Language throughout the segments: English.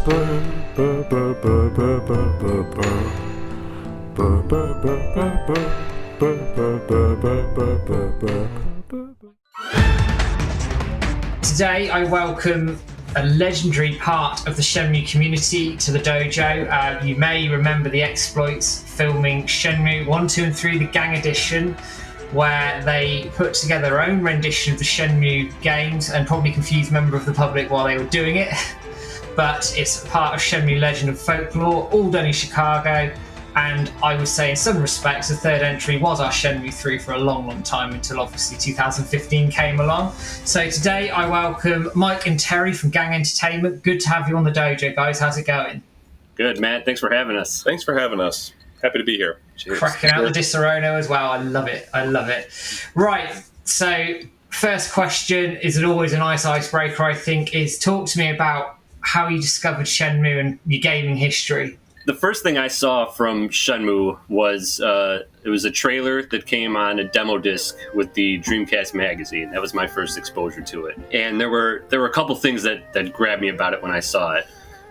Today I welcome a legendary part of the Shenmue community to the dojo. You may remember the exploits filming Shenmue 1, 2 and 3, the Gang Edition, where they put together their own rendition of the Shenmue games and probably confused members of the public while they were doing it. But it's part of Shenmue legend and folklore, all done in Chicago. And I would say in some respects the third entry was our Shenmue 3 for a long time until obviously 2015 came along. So today I welcome Mike and Terry from Gang Entertainment. Good to have you on the dojo, guys. How's it going? Good, Matt. Thanks for having us. Thanks for having us. Happy to be here. Cheers. Cracking out the Disaronno as well. I love it. Right, so first question is always a nice icebreaker, I think, is talk to me about how you discovered Shenmue and your gaming history. The first thing I saw from Shenmue was it was a trailer that came on a demo disc with the Dreamcast magazine. That was my first exposure to it. And there were a couple things that grabbed me about it when I saw it.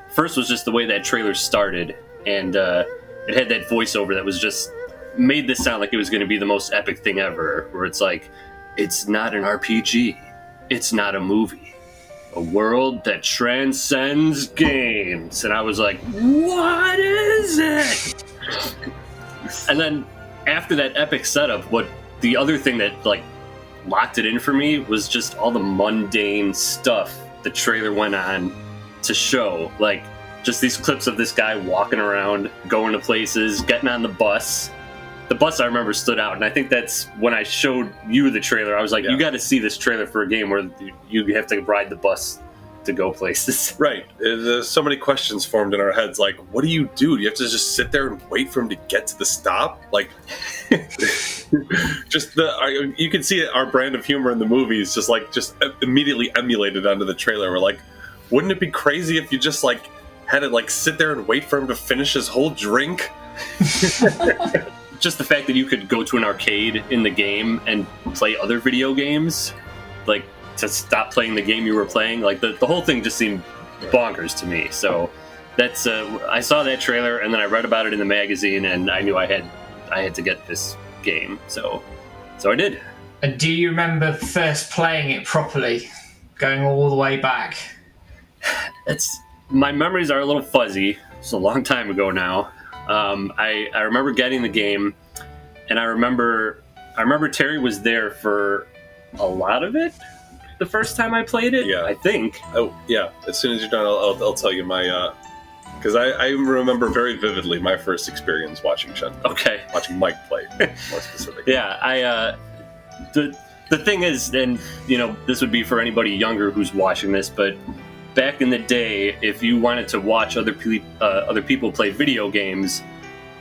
First was just the way that trailer started, and it had that voiceover that was just made this sound like it was going to be the most epic thing ever, where it's like, it's not an RPG, it's not a movie. A world that transcends games. And I was like, what is it? And then after that epic setup, what the other thing that like locked it in for me was just all the mundane stuff the trailer went on to show. Like just these clips of this guy walking around, going to places, getting on the bus. The bus I remember stood out, and I think that's when I showed you the trailer. I was like, You got to see this trailer for a game where you have to ride the bus to go places. Right. There's so many questions formed in our heads, like, what do? You have to just sit there and wait for him to get to the stop? Like, just you can see our brand of humor in the movies just immediately emulated onto the trailer. We're like, wouldn't it be crazy if you just, like, had to, like, sit there and wait for him to finish his whole drink? Just the fact that you could go to an arcade in the game and play other video games, like to stop playing the game you were playing, like the whole thing just seemed bonkers to me. So that's I saw that trailer and then I read about it in the magazine and I knew I had to get this game. So I did. And do you remember first playing it properly, going all the way back? My memories are a little fuzzy. It's a long time ago now. I remember getting the game, and I remember Terry was there for a lot of it the first time I played it. Yeah, I think. Oh yeah. As soon as you're done, I'll tell you my because I remember very vividly my first experience watching Shenmue. Okay, watching Mike play more specifically. Yeah, the thing is, and you know, this would be for anybody younger who's watching this, but back in the day, if you wanted to watch other people play video games,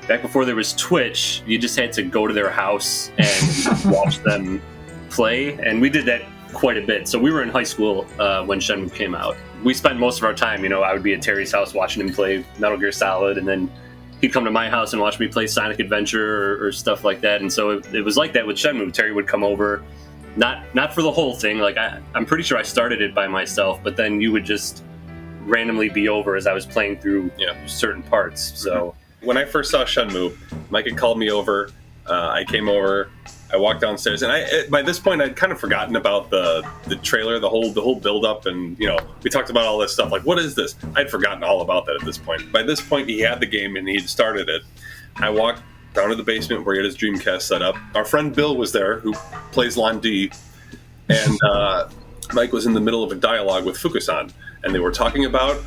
back before there was Twitch, you just had to go to their house and watch them play. And we did that quite a bit. So we were in high school when Shenmue came out. We spent most of our time, I would be at Terry's house watching him play Metal Gear Solid, and then he'd come to my house and watch me play Sonic Adventure or stuff like that. And so it was like that with Shenmue. Terry would come over. Not for the whole thing. Like I'm pretty sure I started it by myself, but then you would just randomly be over as I was playing through certain parts. So when I first saw Shenmue, Mike had called me over. I came over. I walked downstairs, and by this point I'd kind of forgotten about the trailer, the whole build up, and we talked about all this stuff. Like, what is this? I'd forgotten all about that at this point. By this point, he had the game and he'd started it. I walked down to the basement where he had his Dreamcast set up. Our friend Bill was there, who plays Lon D, and Mike was in the middle of a dialogue with Fukusan, and they were talking about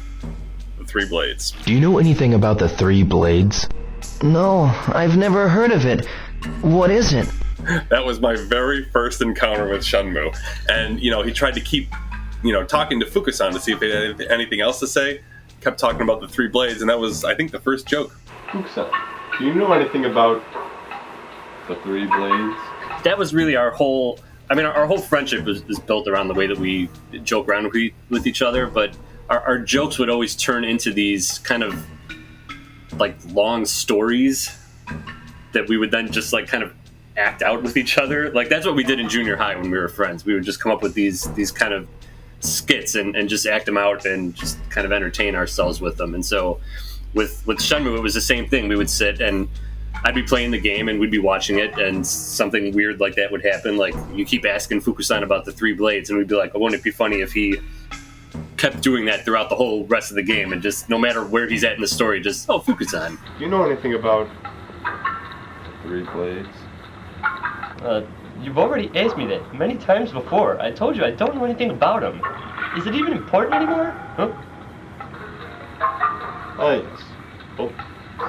the Three Blades. Do you know anything about the Three Blades? No, I've never heard of it. What is it? That was my very first encounter with Shenmue, and he tried to keep talking to Fukusan to see if he had anything else to say. Kept talking about the Three Blades, and that was, I think, the first joke. Fukusan, do you know anything about the Three Blades? That was really our whole friendship is built around the way that we joke around with each other, but our jokes would always turn into these kind of like long stories that we would then just like kind of act out with each other. Like that's what we did in junior high when we were friends. We would just come up with these kind of skits and just act them out and just kind of entertain ourselves with them. And so with Shenmue, it was the same thing. We would sit and I'd be playing the game and we'd be watching it, and something weird like that would happen. Like, you keep asking Fukusan about the 3 blades, and we'd be like, oh, wouldn't it be funny if he kept doing that throughout the whole rest of the game, and just no matter where he's at in the story, just, oh, Fukusan. Do you know anything about 3 blades? You've already asked me that many times before. I told you I don't know anything about them. Is it even important anymore? Huh? Thanks. Well,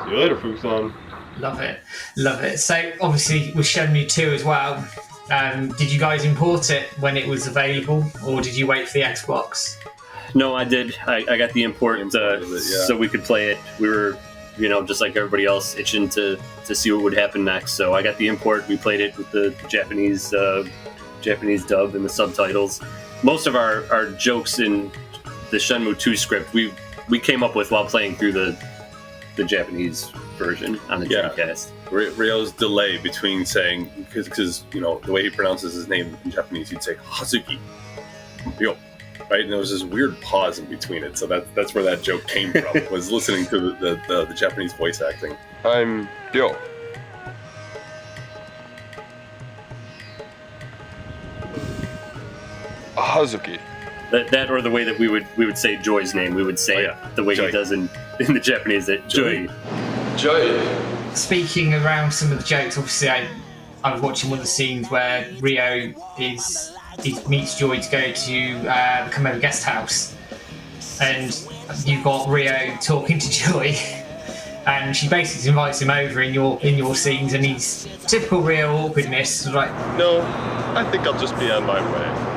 see you later, Fukusan. Love it. Love it. So, obviously, with Shenmue 2 as well, did you guys import it when it was available, or did you wait for the Xbox? No, I did. I got the import so we could play it. We were, just like everybody else, itching to see what would happen next. So I got the import. We played it with the Japanese dub and the subtitles. Most of our jokes in the Shenmue 2 script, we came up with while playing through the Japanese version on the Dreamcast. Ryo's delay between saying, because the way he pronounces his name in Japanese, he'd say Hazuki, Ryo, right? And there was this weird pause in between it, so that's where that joke came from. Was listening to the Japanese voice acting. I'm Ryo. Hazuki. That or the way that we would say Joy's name, we would say it the way Joy. he does in the Japanese. That Joy. Speaking around some of the jokes, obviously I was watching one of the scenes where Ryo meets Joy to go to the Komodo guest house, and you've got Ryo talking to Joy, and she basically invites him over in your scenes, and he's typical Ryo awkwardness, like, No, I think I'll just be on my way.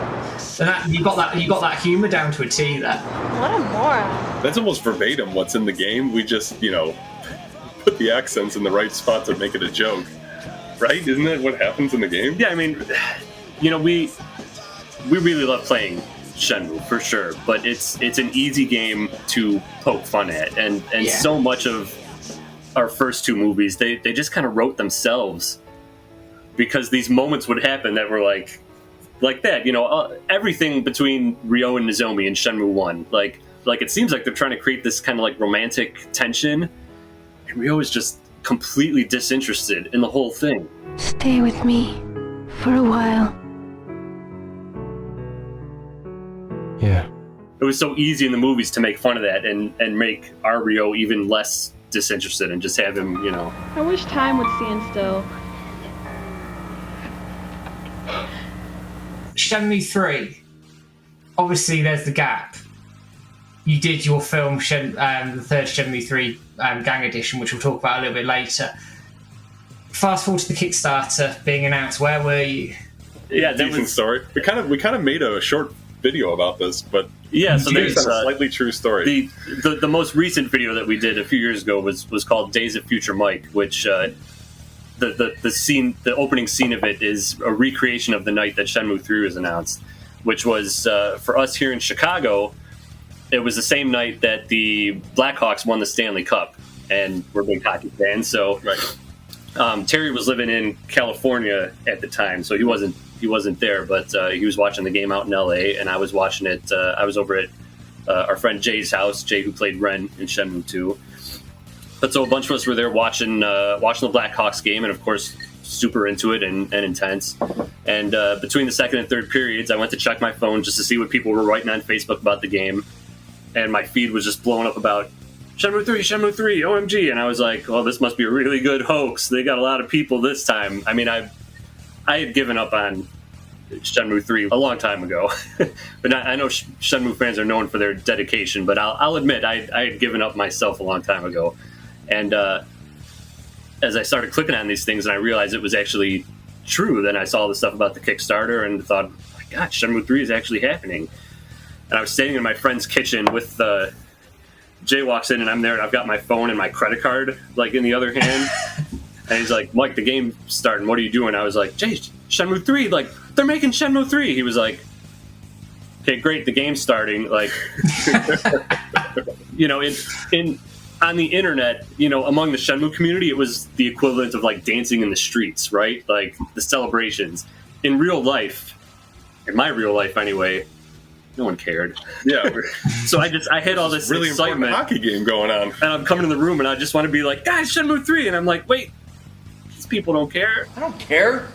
and you got that humour down to a T there. What a moron. That's almost verbatim what's in the game. We just, put the accents in the right spot to make it a joke. Right? Isn't that what happens in the game? Yeah, I mean, we really love playing Shenmue for sure, but it's an easy game to poke fun at, and so much of our first 2 movies, they just kind of wrote themselves, because these moments would happen that were like that. Everything between Ryo and Nozomi in Shenmue 1, like it seems like they're trying to create this kind of like romantic tension, and Ryo is just completely disinterested in the whole thing. Stay with me for a while. Yeah. It was so easy in the movies to make fun of that and make our Ryo even less disinterested and just have him, I wish time would stand still. Shenmue 3, obviously there's the gap. You did your film, the third Shenmue 3 Gang Edition, which we'll talk about a little bit later. Fast forward to the Kickstarter being announced. Where were you? Yeah, that Decent was story. We kind of made a short video about this, but yeah. So there's a slightly true story. The most recent video that we did a few years ago was called Days of Future Mike, which the opening scene of it is a recreation of the night that Shenmue 3 was announced, which was for us here in Chicago. It was the same night that the Blackhawks won the Stanley Cup, and we're big hockey fans. So Terry was living in California at the time, so he wasn't there, but he was watching the game out in LA, and I was watching it. I was over at our friend Jay's house, Jay, who played Ren in Shenmue 2. But so a bunch of us were there watching the Blackhawks game, and of course, super into it and intense. And between the second and third periods, I went to check my phone just to see what people were writing on Facebook about the game, and my feed was just blowing up about Shenmue 3, OMG, and I was like, "Oh, this must be a really good hoax. They got a lot of people this time." I mean, I had given up on Shenmue 3 a long time ago, but I know Shenmue fans are known for their dedication. But I'll admit, I had given up myself a long time ago, and as I started clicking on these things and I realized it was actually true, then I saw the stuff about the Kickstarter and thought, "Oh my God, Shenmue 3 is actually happening." And I was standing in my friend's kitchen with Jay walks in and I'm there and I've got my phone and my credit card like in the other hand. And he's like, "Mike, the game's starting. What are you doing?" I was like, "Jay, Shenmue 3, like they're making Shenmue 3." He was like, "Okay, great, the game's starting." Like, on the internet, among the Shenmue community, it was the equivalent of like dancing in the streets, right? Like the celebrations. In real life, in my real life anyway, No one cared. Yeah, So I had all this really excitement, important hockey game going on. and I'm coming in the room, and I just want to be like, guys, Shenmue 3, and I'm like, wait, these people don't care. I don't care.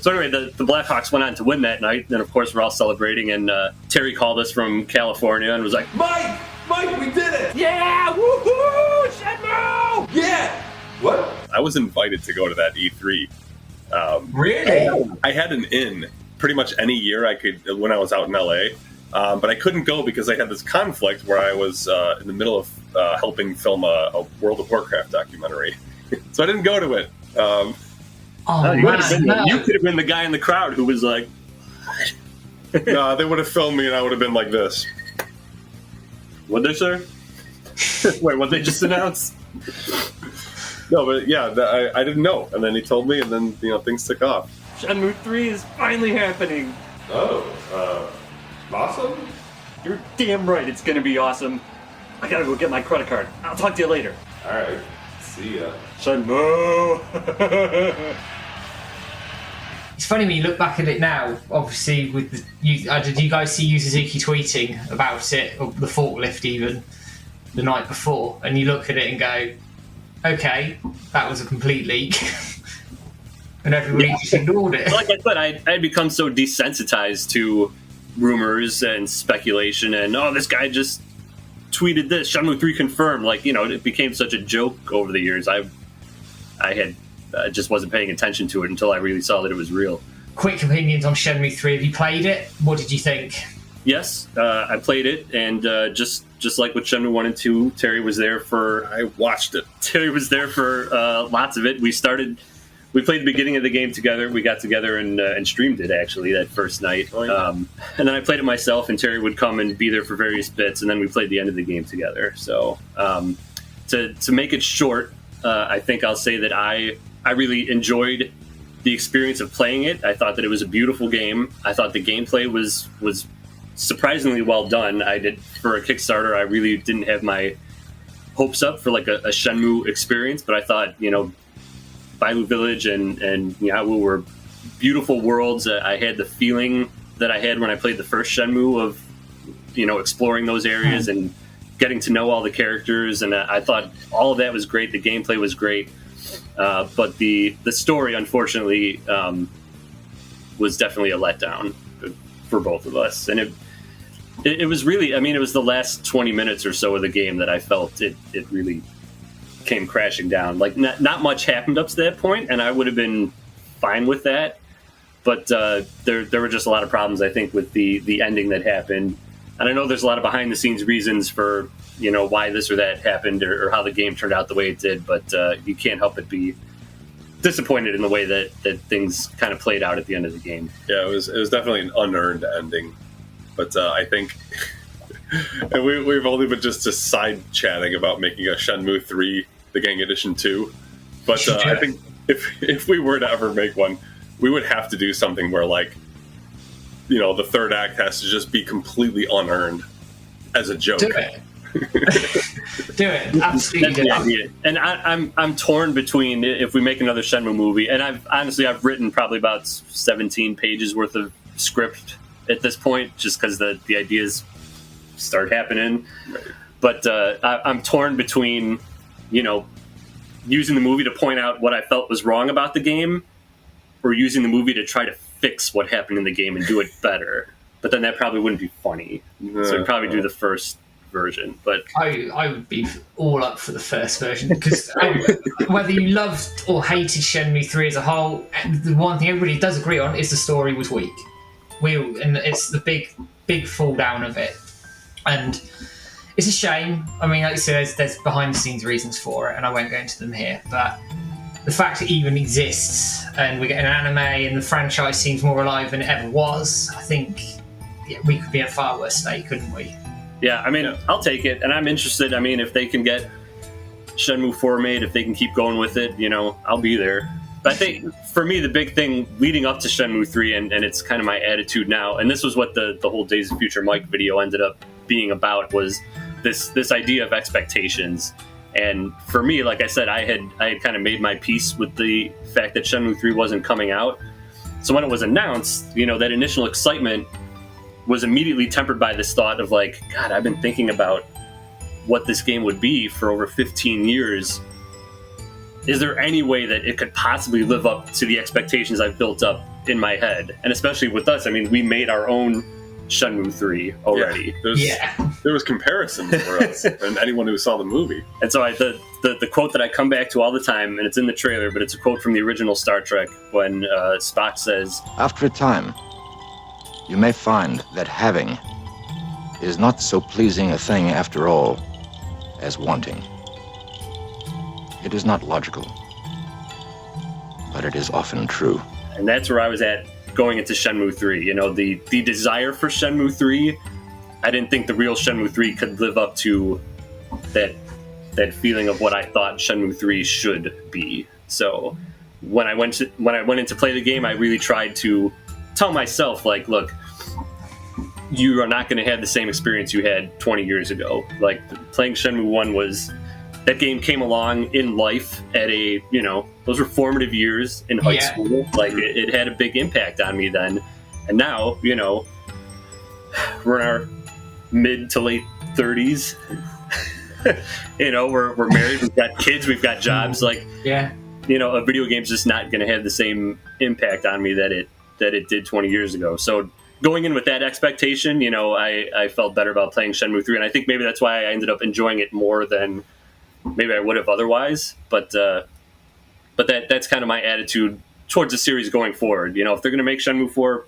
So anyway, the Blackhawks went on to win that night, and of course we're all celebrating. And Terry called us from California and was like, Mike, we did it. "Yeah, woohoo, Shenmue!" Yeah. What? I was invited to go to that E3. Really? I had an in pretty much any year I could when I was out in LA, but I couldn't go because I had this conflict where I was in the middle of helping film a World of Warcraft documentary, so I didn't go to it. You could have been the guy in the crowd who was like, No, they would have filmed me and I would have been like this. "What'd they say? Wait, what they just announced?" No, but yeah, I didn't know, and then he told me, and then things took off. Shenmue 3 is finally happening. Oh, awesome! You're damn right, it's gonna be awesome. I gotta go get my credit card. I'll talk to you later. All right, see ya. Shenmue. It's funny when you look back at it now. Obviously, with did you guys see Yu Suzuki tweeting about it, or the forklift even the night before? And you look at it and go, "Okay, that was a complete leak," and everybody just ignored it. Like I said, I had become so desensitized to rumors and speculation, and this guy just tweeted this, Shenmue 3 confirmed. It became such a joke over the years. I just wasn't paying attention to it until I really saw that it was real. Quick opinions on Shenmue 3. Have you played it? What did you think? Yes, I played it, and just like with Shenmue 1 and 2, Terry was there for... I watched it. Terry was there for lots of it. We played the beginning of the game together. We got together and streamed it, actually, that first night. Oh, yeah. And then I played it myself, and Terry would come and be there for various bits, and then we played the end of the game together. So to make it short, I think I'll say that I really enjoyed the experience of playing it. I thought that it was a beautiful game. I thought the gameplay was surprisingly well done. I did, for a Kickstarter, I really didn't have my hopes up for like a Shenmue experience, but I thought, Bailu Village and Yawu were beautiful worlds. I had the feeling that I had when I played the first Shenmue of, exploring those areas and getting to know all the characters, and I thought all of that was great. The gameplay was great, but the story, unfortunately, was definitely a letdown for both of us. And it was really, it was the last 20 minutes or so of the game that I felt it really came crashing down. Like, not much happened up to that point, and I would have been fine with that. But there were just a lot of problems, I think, with the ending that happened. And I know there's a lot of behind-the-scenes reasons for, why this or that happened or how the game turned out the way it did, but you can't help but be disappointed in the way that things kind of played out at the end of the game. Yeah, it was definitely an unearned ending. But I think and we've only been just side chatting about making a Shenmue 3, the Gang Edition 2. But I think if we were to ever make one, we would have to do something where, the third act has to just be completely unearned as a joke. Do it. Do it. Absolutely do it. And I'm torn between, if we make another Shenmue movie, and I've written probably about 17 pages worth of script at this point, just because the ideas start happening. Right. But I'm torn between, using the movie to point out what I felt was wrong about the game, or using the movie to try to fix what happened in the game and do it better. But then that probably wouldn't be funny. So I'd probably do the first version. But I would be all up for the first version, because whether you loved or hated Shenmue 3 as a whole, the one thing everybody does agree on is the story was weak. And it's the big fall down of it. And it's a shame. Like you said, there's behind the scenes reasons for it, and I won't go into them here. But the fact it even exists, and we get an anime, and the franchise seems more alive than it ever was, I think we could be in a far worse state, couldn't we? Yeah, I'll take it, and I'm interested. If they can get Shenmue 4 made, if they can keep going with it, I'll be there. But I think, for me, the big thing leading up to Shenmue 3, and it's kind of my attitude now, and this was what the whole Days of Future Mike video ended up being about, was this idea of expectations. And for me, like I said, I had kind of made my peace with the fact that Shenmue 3 wasn't coming out. So when it was announced, that initial excitement was immediately tempered by this thought of like, God, I've been thinking about what this game would be for over 15 years. Is there any way that it could possibly live up to the expectations I've built up in my head? And especially with us, I mean, we made our own Shenmue 3 already. There was comparisons for us and anyone who saw the movie. And so the quote that I come back to all the time, and it's in the trailer, but it's a quote from the original Star Trek when Spock says, "After a time, you may find that having is not so pleasing a thing after all as wanting. It is not logical, but it is often true." And that's where I was at going into Shenmue 3. You know, the desire for Shenmue 3, I didn't think the real Shenmue 3 could live up to that feeling of what I thought Shenmue 3 should be. So when I went in to play the game, I really tried to tell myself, like, look, you are not going to have the same experience you had 20 years ago. Like, playing Shenmue 1 was... That game came along in life at a, you know, those were formative years in high school. Like, it had a big impact on me then. And now, you know, we're in our mid to late 30s. You know, we're married, we've got kids, we've got jobs. Like, you know, a video game's just not going to have the same impact on me that it did 20 years ago. So going in with that expectation, you know, I felt better about playing Shenmue 3. And I think maybe that's why I ended up enjoying it more than maybe I would have otherwise, but that's kind of my attitude towards the series going forward. You know, if they're going to make Shenmue 4,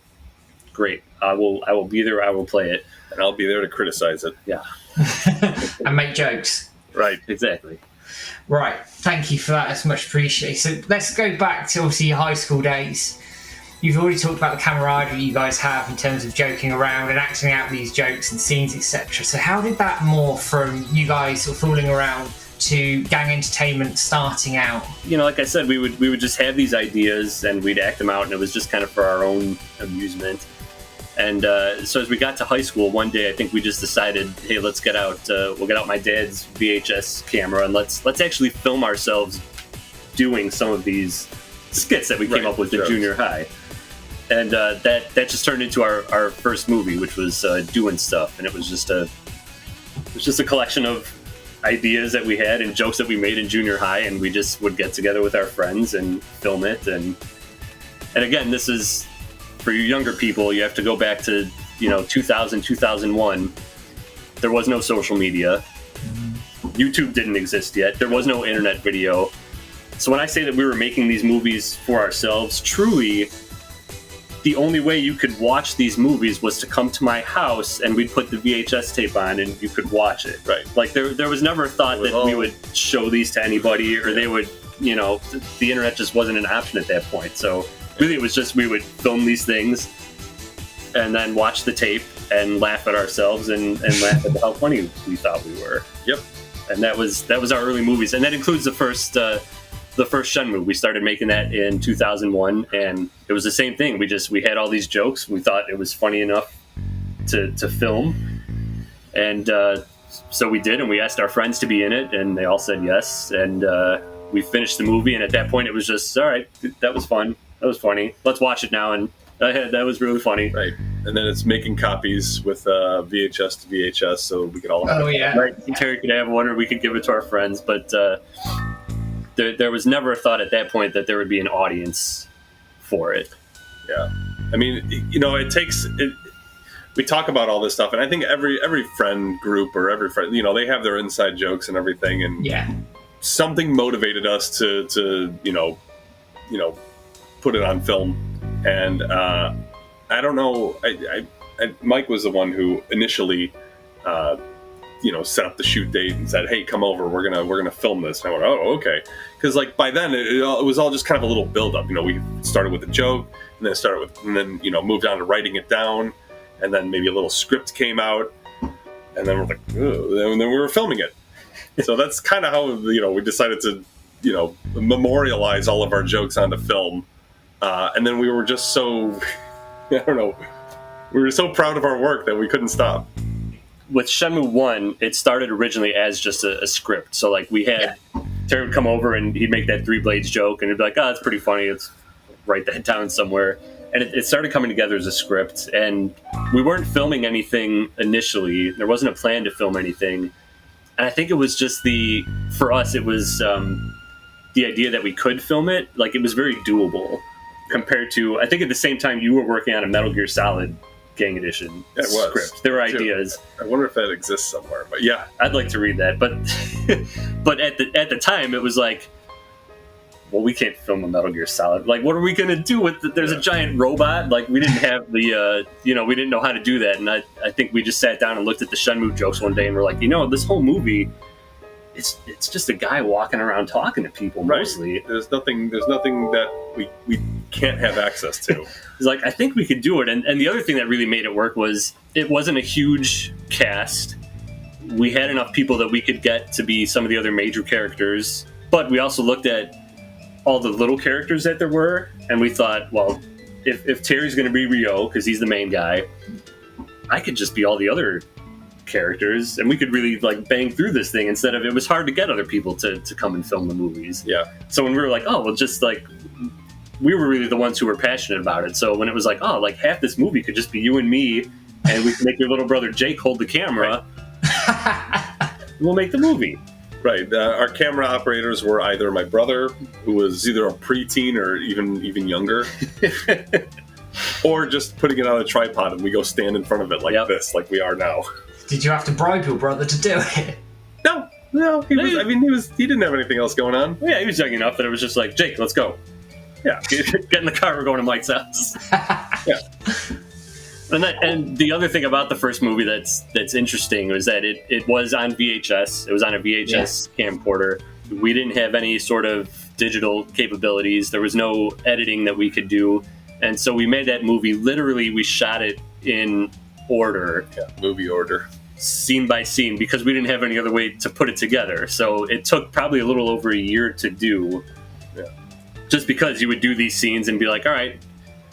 great. I will be there. I will play it, and I'll be there to criticize it. Yeah, and make jokes. Right, exactly. Right. Thank you for that. That's much appreciated. So let's go back to obviously your high school days. You've already talked about the camaraderie you guys have in terms of joking around and acting out these jokes and scenes, etc. So how did that morph from you guys sort of fooling around to gang entertainment starting out? You know, like I said, we would just have these ideas and we'd act them out, and it was just kind of for our own amusement. And so as we got to high school, one day I think we just decided, hey, let's get out. We'll get out my dad's VHS camera and let's actually film ourselves doing some of these skits that we came up with in junior high. And that just turned into our first movie, which was Doing Stuff, and it was just a collection of ideas that we had and jokes that we made in junior high, and we just would get together with our friends and film it. And again, this is for you younger people. You have to go back to 2000, 2001. There was no social media. YouTube didn't exist yet. There was no internet video. So when I say that we were making these movies for ourselves, truly the only way you could watch these movies was to come to my house and we'd put the VHS tape on and you could watch it. Right. Like there was never a thought that we would show these to anybody, or they would, the internet just wasn't an option at that point. So really it was just we would film these things and then watch the tape and laugh at ourselves and laugh at how funny we thought we were. Yep. And that was our early movies. And that includes the first Shenmue. We started making that in 2001, and it was the same thing. We had all these jokes. We thought it was funny enough to film, and so we did. And we asked our friends to be in it, and they all said yes. And we finished the movie. And at that point, it was just all right. That was fun. That was funny. Let's watch it now. And that was really funny. Right. And then it's making copies with VHS to VHS, so we could all have it. Right. Terry could have one, or we could give it to our friends, but. There was never a thought at that point that there would be an audience for it. Yeah. I mean, it takes... we talk about all this stuff, and I think every friend group or every friend, they have their inside jokes and everything, and something motivated us to put it on film. And I don't know, Mike was the one who initially... set up the shoot date and said, "Hey, come over. We're gonna film this." And I went, "Oh, okay." Because by then it was all just kind of a little build up. We started with a joke, and then moved on to writing it down, and then maybe a little script came out, and then we're like, ugh, and then we were filming it. So that's kind of how we decided to memorialize all of our jokes onto film, and then we were just so I don't know, we were so proud of our work that we couldn't stop. With Shenmue 1, it started originally as just a script. So, we had Terry would come over and he'd make that 3 blades joke, and he'd be like, "Oh, that's pretty funny. Let's write that down somewhere." and it started coming together as a script, and we weren't filming anything initially. There wasn't a plan to film anything, and I think it was just for us, it was the idea that we could film it. Like, it was very doable compared to, I think at the same time you were working on a Metal Gear Solid Gang Edition script. There were ideas. I wonder if that exists somewhere, but yeah. I'd like to read that, but but at the time it was like, well, we can't film a Metal Gear Solid. Like, what are we going to do with there's a giant robot? Like, we didn't have the, we didn't know how to do that. And I think we just sat down and looked at the Shenmue jokes one day and we're like, this whole movie, it's just a guy walking around talking to people, mostly. Right. There's nothing that we can't have access to. It's like, I think we could do it. And the other thing that really made it work was it wasn't a huge cast. We had enough people that we could get to be some of the other major characters. But we also looked at all the little characters that there were, and we thought, well, if Terry's going to be Ryo, because he's the main guy, I could just be all the other characters, and we could really like bang through this thing instead of, it was hard to get other people to come and film the movies. Yeah. So when we were like, oh, well, just like, we were really the ones who were passionate about it. So when it was like, oh, like half this movie could just be you and me, and we can make your little brother Jake hold the camera, we'll make the movie. Right. Our camera operators were either my brother, who was either a preteen or even younger, or just putting it on a tripod and we go stand in front of it like this, like we are now. Did you have to bribe your brother to do it? No. He didn't have anything else going on. Yeah, he was young enough that it was just like, Jake, let's go. Yeah, get in the car. We're going to Mike's house. Yeah. And the other thing about the first movie that's interesting was that it was on VHS. It was on a VHS camcorder. We didn't have any sort of digital capabilities. There was no editing that we could do. And so we made that movie. Literally, we shot it in order. Yeah, movie order. Scene by scene, because we didn't have any other way to put it together. So it took probably a little over a year to do. Yeah. Just because you would do these scenes and be like, all right,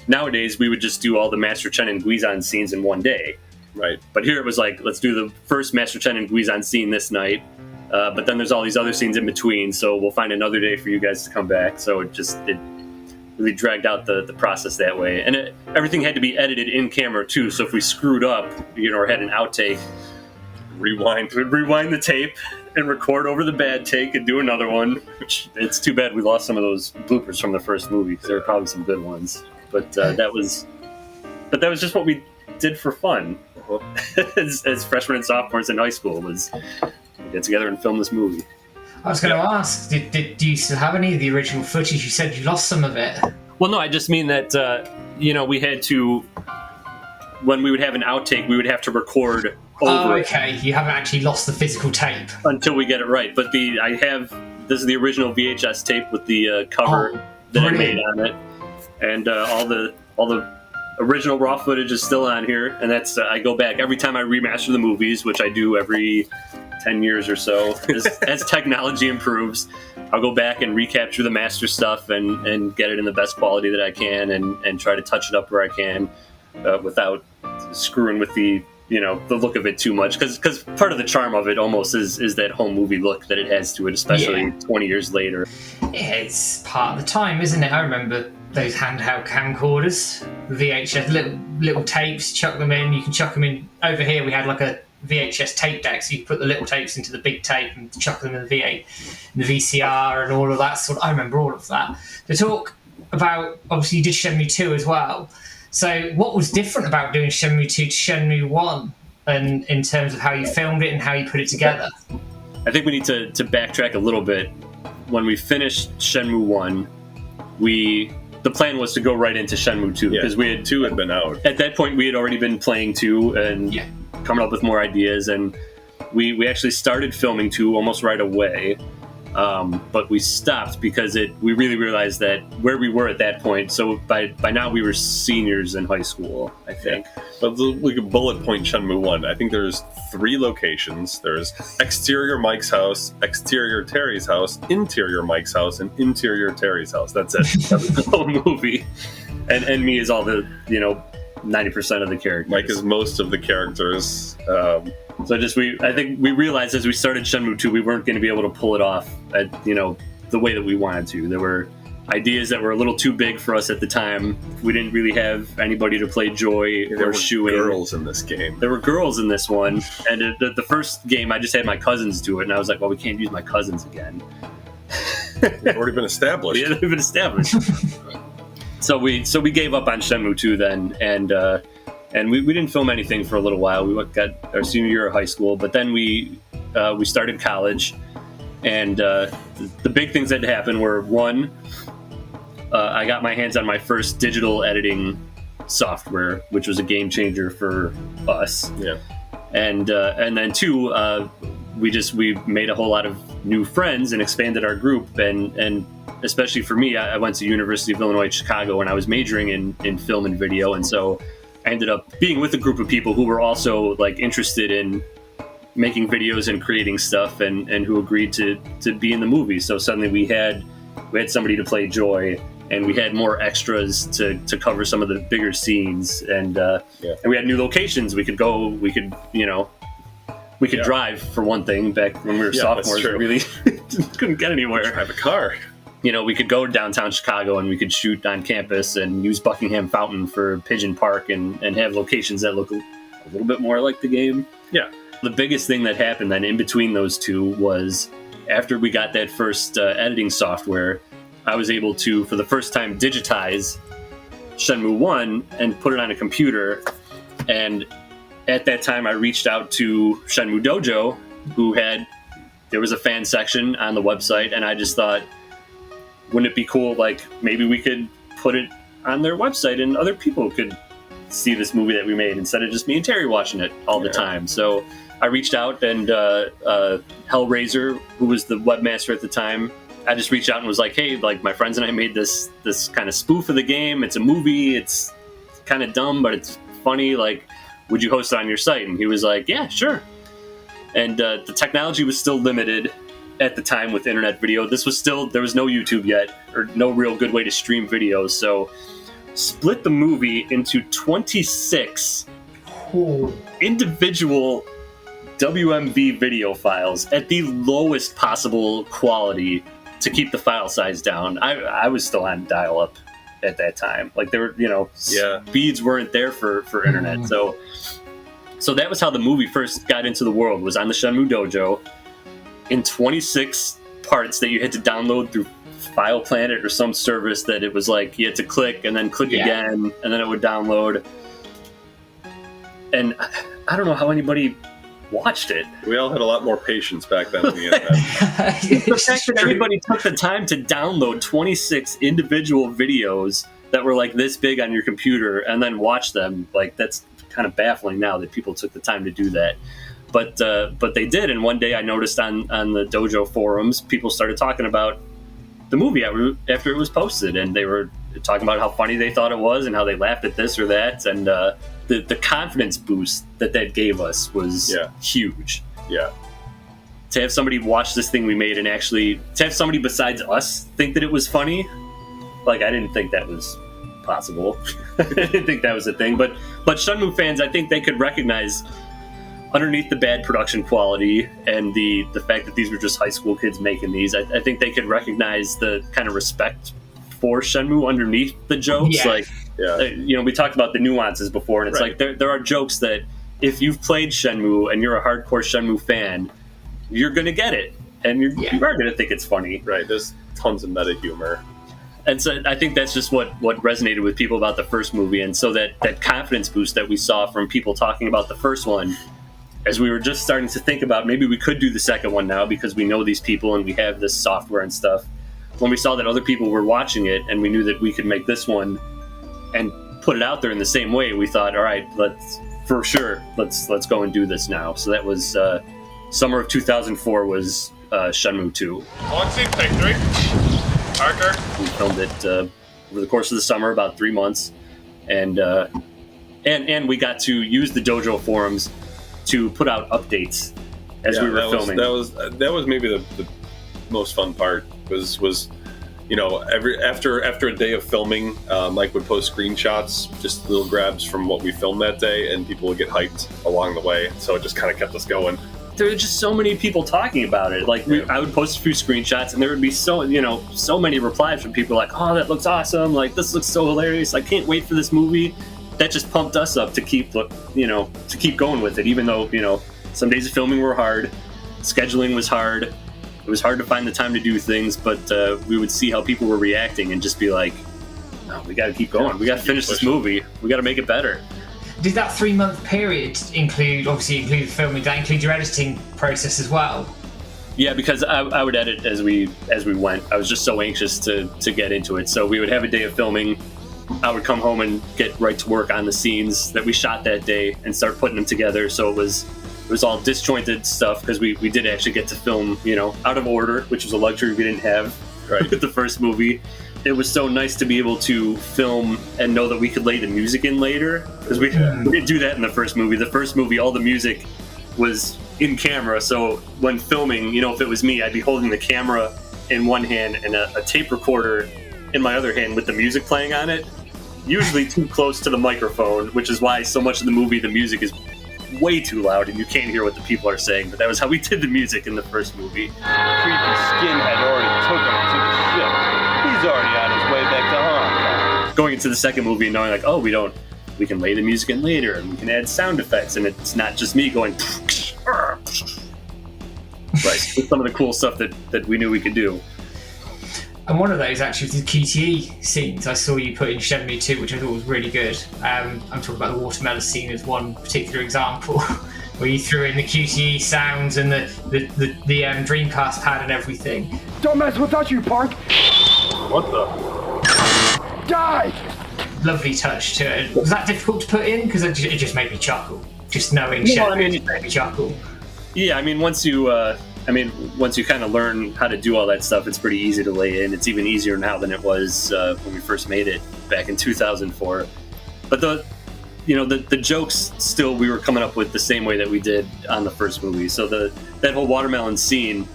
nowadays, we would just do all the Master Chen and Guizan scenes in one day. Right. But here it was like, let's do the first Master Chen and Guizan scene this night, but then there's all these other scenes in between, so we'll find another day for you guys to come back. So it really dragged out the process that way. And everything had to be edited in camera, too, so if we screwed up, or had an outtake, rewind the tape and record over the bad take and do another one, which it's too bad we lost some of those bloopers from the first movie, because there were probably some good ones. But that was just what we did for fun as freshmen and sophomores in high school, was get together and film this movie. I was going to ask, do you still have any of the original footage? You said you lost some of it. Well, no, I just mean that we had to, when we would have an outtake, we would have to record over. Oh, okay. You haven't actually lost the physical tape until we get it right. But this is the original VHS tape with the cover that I made on it. And all the original raw footage is still on here, and that's I go back every time I remaster the movies, which I do every 10 years or so. As technology improves, I'll go back and recapture the master stuff and get it in the best quality that I can, and try to touch it up where I can without screwing with the look of it too much, because part of the charm of it almost is that home movie look that it has to it, especially 20 years later. Yeah, it's part of the time, isn't it? I remember those handheld camcorders, VHS, little tapes, chuck them in. You can chuck them in. Over here we had like a VHS tape deck, so you could put the little tapes into the big tape and chuck them in the VCR and all of that sort. I remember all of that. To talk about, obviously you did Shenmue 2 as well. So what was different about doing Shenmue 2 to Shenmue 1, and in terms of how you filmed it and how you put it together? I think we need to backtrack a little bit. When we finished Shenmue 1, the plan was to go right into Shenmue 2, because we had 2 had been out. At that point, we had already been playing 2 and coming up with more ideas, and we actually started filming 2 almost right away. But we stopped because we really realized that where we were at that point. So by now we were seniors in high school, I think. Yeah. But we could bullet point Shenmue 1. I think there's 3 locations. There's exterior Mike's house, exterior Terry's house, interior Mike's house, and interior Terry's house. That's it. That's the whole movie. And me is all the 90% of the characters. Mike is most of the characters. So I think we realized as we started Shenmue 2, we weren't going to be able to pull it off at, the way that we wanted to. There were ideas that were a little too big for us at the time. We didn't really have anybody to play Joy There or were Shuing. girls in this game. There were girls in this one, and the first game I just had my cousins do it, and I was like, well, we can't use my cousins again. It's already been established. Yeah, they've been established. So we gave up on Shenmue 2 then, and we didn't film anything for a little while. We got our senior year of high school, but then we started college, and the big things that happened were, one, I got my hands on my first digital editing software, which was a game changer for us. Yeah. And then two, we made a whole lot of new friends and expanded our group, and especially for me, I went to University of Illinois Chicago, and I was majoring in film and video, and so I ended up being with a group of people who were also like interested in making videos and creating stuff, and who agreed to be in the movie. So suddenly we had somebody to play Joy, and we had more extras to cover some of the bigger scenes, and we had new locations. We could go. We could drive, for one thing. Back when we were sophomores, we really couldn't get anywhere. Drive a car. We could go to downtown Chicago and we could shoot on campus and use Buckingham Fountain for Pigeon Park and have locations that look a little bit more like the game. Yeah. The biggest thing that happened then in between those two was after we got that first editing software, I was able to, for the first time, digitize Shenmue 1 and put it on a computer. And at that time, I reached out to Shenmue Dojo, there was a fan section on the website, and I just thought, wouldn't it be cool, like, maybe we could put it on their website and other people could see this movie that we made instead of just me and Terry watching it all the time. So I reached out, and Hellraiser, who was the webmaster at the time, I just reached out and was like, hey, like, my friends and I made this kind of spoof of the game. It's a movie. It's kind of dumb, but it's funny. Like, would you host it on your site? And he was like, yeah, sure. And the technology was still limited at the time with internet video. There was no YouTube yet, or no real good way to stream videos. So split the movie into 26 individual WMV video files at the lowest possible quality to keep the file size down. I was still on dial-up at that time. Like, there were, speeds weren't there for internet. So that was how the movie first got into the world, was on the Shenmue Dojo in 26 parts that you had to download through File Planet or some service that it was like you had to click and then click again, and then it would download. And I don't know how anybody watched it. We all had a lot more patience back then. The fact that anybody took the time to download 26 individual videos that were like this big on your computer and then watch them, like, that's kind of baffling now that people took the time to do that. But they did, and one day I noticed on the dojo forums, people started talking about the movie after it was posted, and they were talking about how funny they thought it was and how they laughed at this or that, and the confidence boost that gave us was huge. Yeah. To have somebody watch this thing we made and actually to have somebody besides us think that it was funny, like, I didn't think that was possible. I didn't think that was a thing, but Shenmue fans, I think they could recognize underneath the bad production quality and the fact that these were just high school kids making these, I think they could recognize the kind of respect for Shenmue underneath the jokes. We talked about the nuances before, and it's like there are jokes that if you've played Shenmue and you're a hardcore Shenmue fan, you're gonna get it, and you are gonna think it's funny. Right. There's tons of meta humor. And so I think that's just what resonated with people about the first movie, and so that confidence boost that we saw from people talking about the first one, as we were just starting to think about maybe we could do the second one now because we know these people and we have this software and stuff. When we saw that other people were watching it and we knew that we could make this one and put it out there in the same way, we thought, all right, let's go and do this now. So that was summer of 2004 was Shenmue 2. Take 3. Parker. We filmed it over the course of the summer, about 3 months, and we got to use the dojo forums to put out updates as we were filming. That was maybe the most fun part. Was after a day of filming, Mike would post screenshots, just little grabs from what we filmed that day, and people would get hyped along the way. So it just kind of kept us going. there were just so many people talking about it. Like I would post a few screenshots, and there would be so many replies from people like, "Oh, that looks awesome! Like this looks so hilarious! I can't wait for this movie." That just pumped us up to keep going with it, even though some days of filming were hard, scheduling was hard. It was hard to find the time to do things, but we would see how people were reacting and just be like, "No, we got to keep going. We got to finish this movie. We got to make it better." Did that 3-month period include filming? Did that include your editing process as well? Yeah, because I would edit as we went. I was just so anxious to get into it. So we would have a day of filming. I would come home and get right to work on the scenes that we shot that day and start putting them together. So it was all disjointed stuff because we did actually get to film, out of order, which was a luxury we didn't have with the first movie. It was so nice to be able to film and know that we could lay the music in later, because we didn't do that in the first movie. The first movie, all the music was in camera, so when filming, if it was me, I'd be holding the camera in one hand and a tape recorder in my other hand with the music playing on it, usually too close to the microphone, which is why so much of the movie, the music is way too loud and you can't hear what the people are saying. But that was how we did the music in the first movie. Creepy skinhead already took him to the ship. He's already on his way back to Hong Kong. Going into the second movie and knowing like, oh, we can lay the music in later and we can add sound effects and it's not just me going right. Some of the cool stuff that we knew we could do. And one of those actually was the QTE scenes I saw you put in Shenmue 2, which I thought was really good. I'm talking about the watermelon scene as one particular example, where you threw in the QTE sounds and the Dreamcast pad and everything. Don't mess with us, you punk! What the? Die! lovely touch to it. Was that difficult to put in? Because it just made me chuckle. Just knowing Shenmue just made me chuckle. Yeah, I mean, once you kind of learn how to do all that stuff, it's pretty easy to lay in. It's even easier now than it was when we first made it back in 2004. But the jokes still we were coming up with the same way that we did on the first movie. So that whole watermelon scene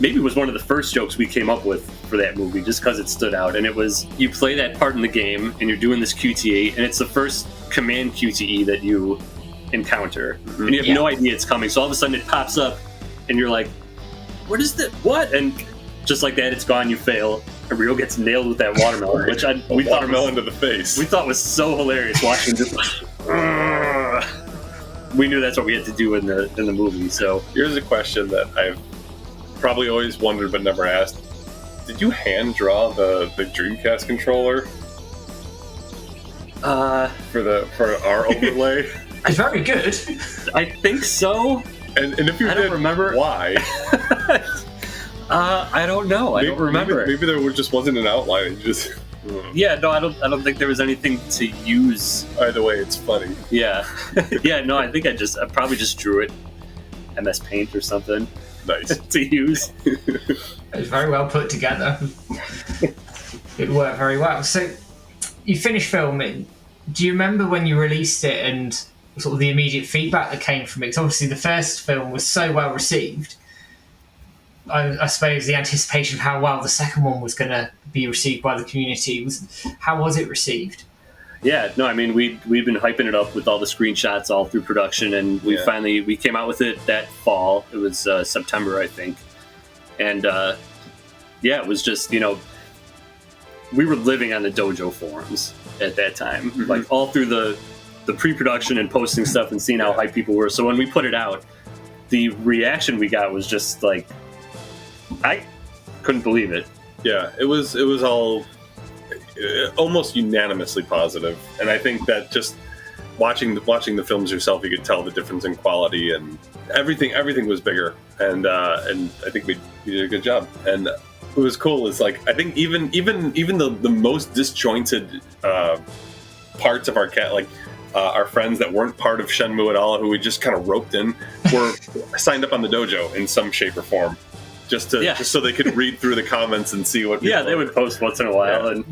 maybe was one of the first jokes we came up with for that movie, just because it stood out. And it was, you play that part in the game and you're doing this QTE, and it's the first command QTE that you encounter, and you have no idea it's coming. So all of a sudden it pops up and you're like, what is that? What? And just like that, it's gone. You fail. And Rio gets nailed with that watermelon, which we thought watermelon to the face. We thought was so hilarious watching just we knew that's what we had to do in the movie. So here's a question that I've probably always wondered but never asked. Did you hand draw the Dreamcast controller for our overlay? It's very good. I think so. And if you don't remember why. I don't know. I don't remember. Maybe there just wasn't an outline. You just yeah. No, I don't think there was anything to use. Either way, it's funny. Yeah. Yeah. No, I think I probably just drew it, MS Paint or something. Nice to use. It was very well put together. It worked very well. So you finished filming. Do you remember when you released it and sort of the immediate feedback that came from it? Because obviously the first film was so well received. I suppose the anticipation of how well the second one was going to be received by the community how was it received? Yeah, no, I mean we'd been hyping it up with all the screenshots all through production, and we came out with it that fall. It was September, I think, and it was just we were living on the dojo forums at that time, like all through the pre-production and posting stuff and seeing how hyped people were. So when we put it out, the reaction we got was just like, I couldn't believe it. Yeah, it was all almost unanimously positive, and I think that just watching the films yourself, you could tell the difference in quality and everything was bigger, and I think we did a good job. And it was cool. It's like, I think even the most disjointed parts of our our friends that weren't part of Shenmue at all, who we just kind of roped in, were signed up on the dojo in some shape or form, just so they could read through the comments and see what. Yeah, they would post once in a while, and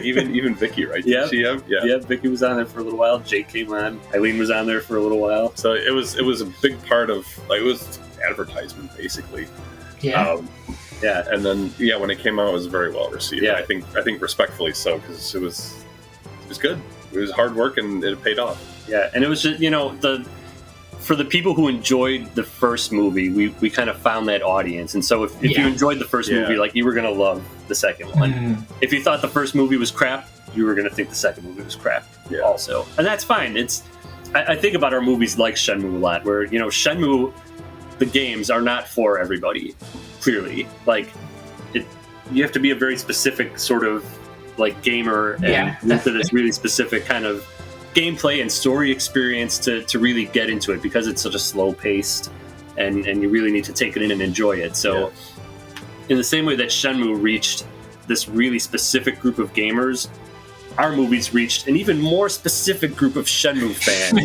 even Vicky, right? Yeah, she have? Yeah, Vicky was on there for a little while. Jake came on. Eileen was on there for a little while. So it was a big part of it was advertisement basically. Yeah. And then when it came out, it was very well received. Yeah, I think respectfully so, because it was good. It was hard work and it paid off. Yeah, and it was just for the people who enjoyed the first movie, we kind of found that audience. And so if you enjoyed the first movie, like, you were going to love the second one. If you thought the first movie was crap, you were going to think the second movie was crap also. And that's fine. I think about our movies like Shenmue a lot, where, you know, Shenmue, the games are not for everybody, clearly. Like, you have to be a very specific sort of, like, gamer and into this really specific kind of gameplay and story experience to really get into it, because it's such a slow paced and you really need to take it in and enjoy it. So in the same way that Shenmue reached this really specific group of gamers, our movies reached an even more specific group of Shenmue fans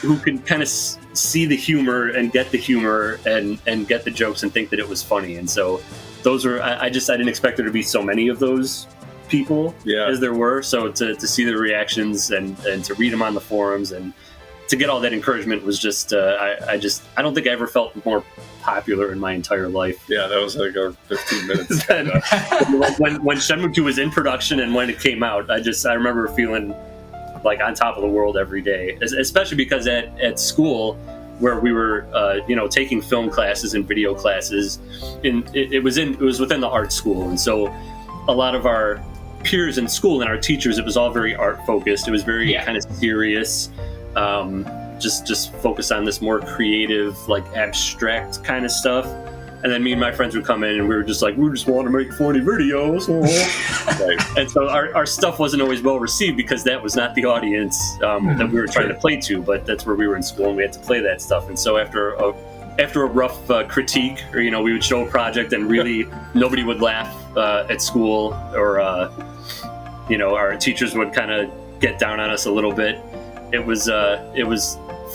who could kind of see the humor and get the humor and get the jokes and think that it was funny. And so those were, I didn't expect there to be so many of those people as there were. So to see the reactions and to read them on the forums and to get all that encouragement was just, I don't think I ever felt more popular in my entire life. Yeah, that was like our 15 minutes. when Shenmue 2 was in production and when it came out, I remember feeling like on top of the world every day, especially because at school where we were, taking film classes and video classes, it was within the art school, and so a lot of our peers in school and our teachers, it was all very art focused. It was very kind of serious. Just focus on this more creative, like abstract kind of stuff. And then me and my friends would come in and we were just like, we just want to make funny videos. And so our stuff wasn't always well received because that was not the audience that we were trying to play to, but that's where we were in school and we had to play that stuff. And so after a rough critique, or, we would show a project and really nobody would laugh at school, or, our teachers would kind of get down on us a little bit. It was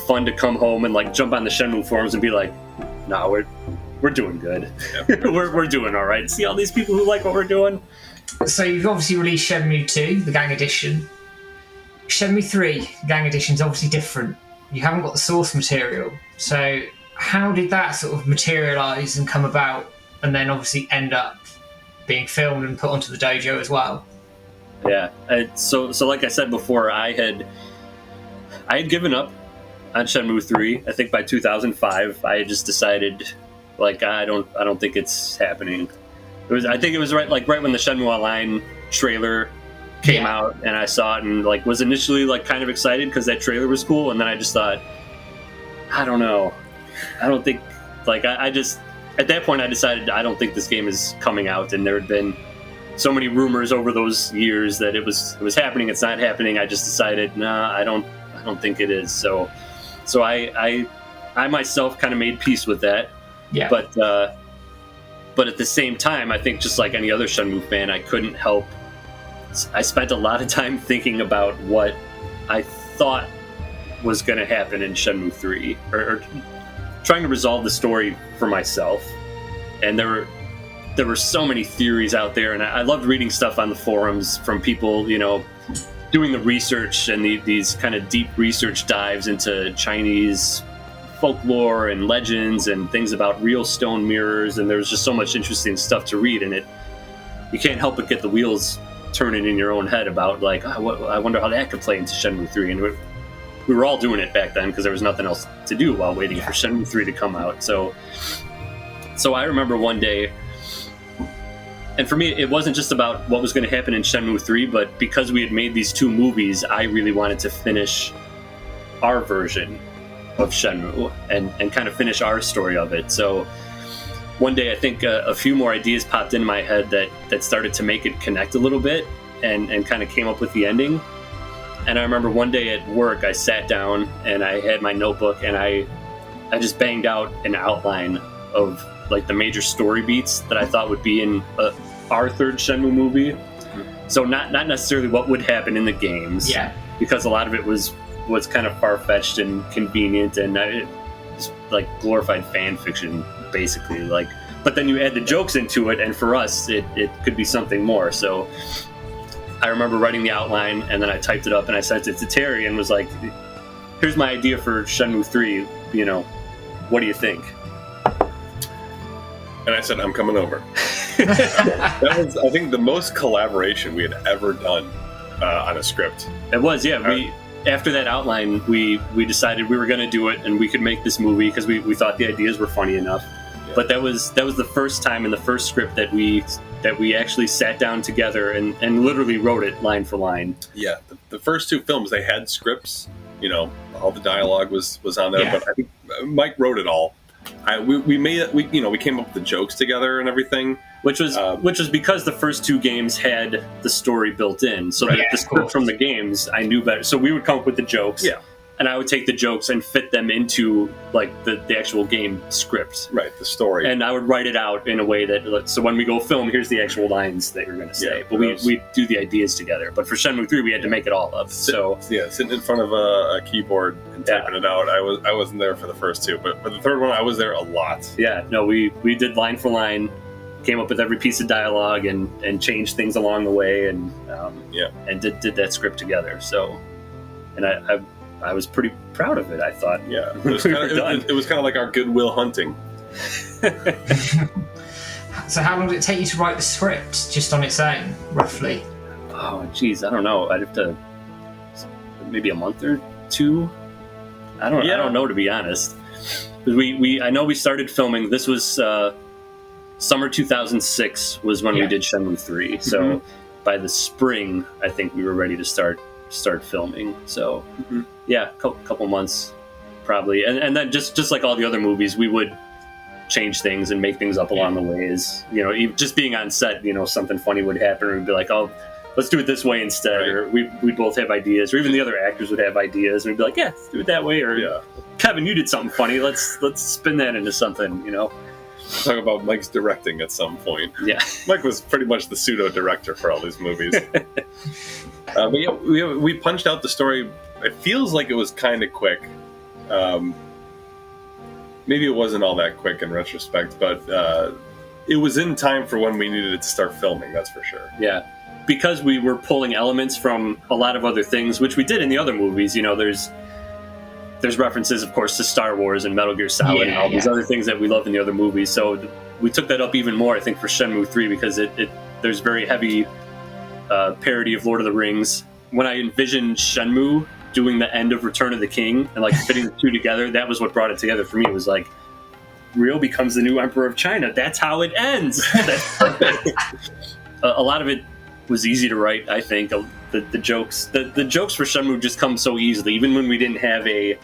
fun to come home and like jump on the Shenmue forums and be like, "Nah, we're doing good. we're doing all right. See all these people who like what we're doing." So you've obviously released Shenmue 2, the Gang Edition. Shenmue 3, the Gang Edition, is obviously different. You haven't got the source material. So how did that sort of materialise and come about, and then obviously end up being filmed and put onto the dojo as well? Yeah. So like I said before, I had given up on Shenmue 3. I think by 2005, I had just decided, like, I don't think it's happening. I think it was right when the Shenmue Online trailer came out, and I saw it and like was initially like kind of excited because that trailer was cool, and then I just thought, I don't know. I don't think, like, I just, at that point I decided I don't think this game is coming out, and there had been so many rumors over those years that it was happening, it's not happening. I just decided, nah, I don't think it is. So I myself kind of made peace with that. Yeah. But at the same time, I think just like any other Shenmue fan, I couldn't help. I spent a lot of time thinking about what I thought was going to happen in Shenmue 3, or trying to resolve the story for myself. And there were so many theories out there, and I loved reading stuff on the forums from people, doing the research and these kind of deep research dives into Chinese folklore and legends and things about real stone mirrors, and there was just so much interesting stuff to read, and you can't help but get the wheels turning in your own head about, like, I wonder how that could play into Shenmue 3, and we were all doing it back then because there was nothing else to do while waiting for Shenmue 3 to come out. So I remember one day, and for me, it wasn't just about what was going to happen in Shenmue 3, but because we had made these two movies, I really wanted to finish our version of Shenmue and kind of finish our story of it. So one day, I think a few more ideas popped into my head that started to make it connect a little bit and kind of came up with the ending. And I remember one day at work, I sat down and I had my notebook and I just banged out an outline of like the major story beats that I thought would be in our third Shenmue movie. So not necessarily what would happen in the games, because a lot of it was kind of far-fetched and convenient, and it was like glorified fan fiction, basically. Like, but then you add the jokes into it, and for us, it could be something more. So I remember writing the outline, and then I typed it up and I sent it to Terry and was like, "Here's my idea for Shenmue 3. What do you think?" And I said, "I'm coming over." That was, I think, the most collaboration we had ever done on a script. It was, yeah. after that outline, we decided we were going to do it, and we could make this movie because we thought the ideas were funny enough. Yeah. But that was the first time in the first script that we actually sat down together and literally wrote it line for line. Yeah, the first two films, they had scripts. You know, all the dialogue was on there, but I think Mike wrote it all. We made it. We came up with the jokes together and everything, which was because the first two games had the story built in, so that the script from the games I knew better. So we would come up with the jokes, and I would take the jokes and fit them into like the actual game script, right? The story, and I would write it out in a way that so when we go film, here's the actual lines that you're going to say. But we do the ideas together. But for Shenmue 3, we had to make it all up. Sitting in front of a keyboard and typing it out. I wasn't there for the first two, but for the third one, I was there a lot. Yeah, no, we did line for line, came up with every piece of dialogue and changed things along the way, and did that script together. So, and I was pretty proud of it, I thought. Yeah, it was kind of like our Goodwill Hunting. So how long did it take you to write the script, just on its own, roughly? Oh, geez, I don't know. I'd have to, maybe a month or two? I don't know, to be honest. I know we started filming, this was summer 2006 was when we did Shenmue 3. So by the spring, I think we were ready to start filming. So yeah, couple months probably, and then just like all the other movies, we would change things and make things up along the way. As just being on set, something funny would happen, or we'd be like, oh, let's do it this way instead, right. Or we'd both have ideas, or even the other actors would have ideas, and we'd be like, yeah, let's do it that way, or Kevin, you did something funny, let's spin that into something. Talk about Mike's directing at some point. Yeah, Mike was pretty much the pseudo director for all these movies. But yeah, we punched out the story. It feels like it was kind of quick. Maybe it wasn't all that quick in retrospect, but it was in time for when we needed it to start filming. That's for sure. Yeah, because we were pulling elements from a lot of other things, which we did in the other movies. There's references, of course, to Star Wars and Metal Gear Solid and all these other things that we love in the other movies. So we took that up even more, I think, for Shenmue 3, because there's very heavy parody of Lord of the Rings. When I envisioned Shenmue doing the end of Return of the King and like fitting the two together, that was what brought it together for me. It was like, Ryo becomes the new Emperor of China. That's how it ends. That's perfect. A lot of it was easy to write, I think. The jokes for Shenmue just come so easily, even when we didn't have a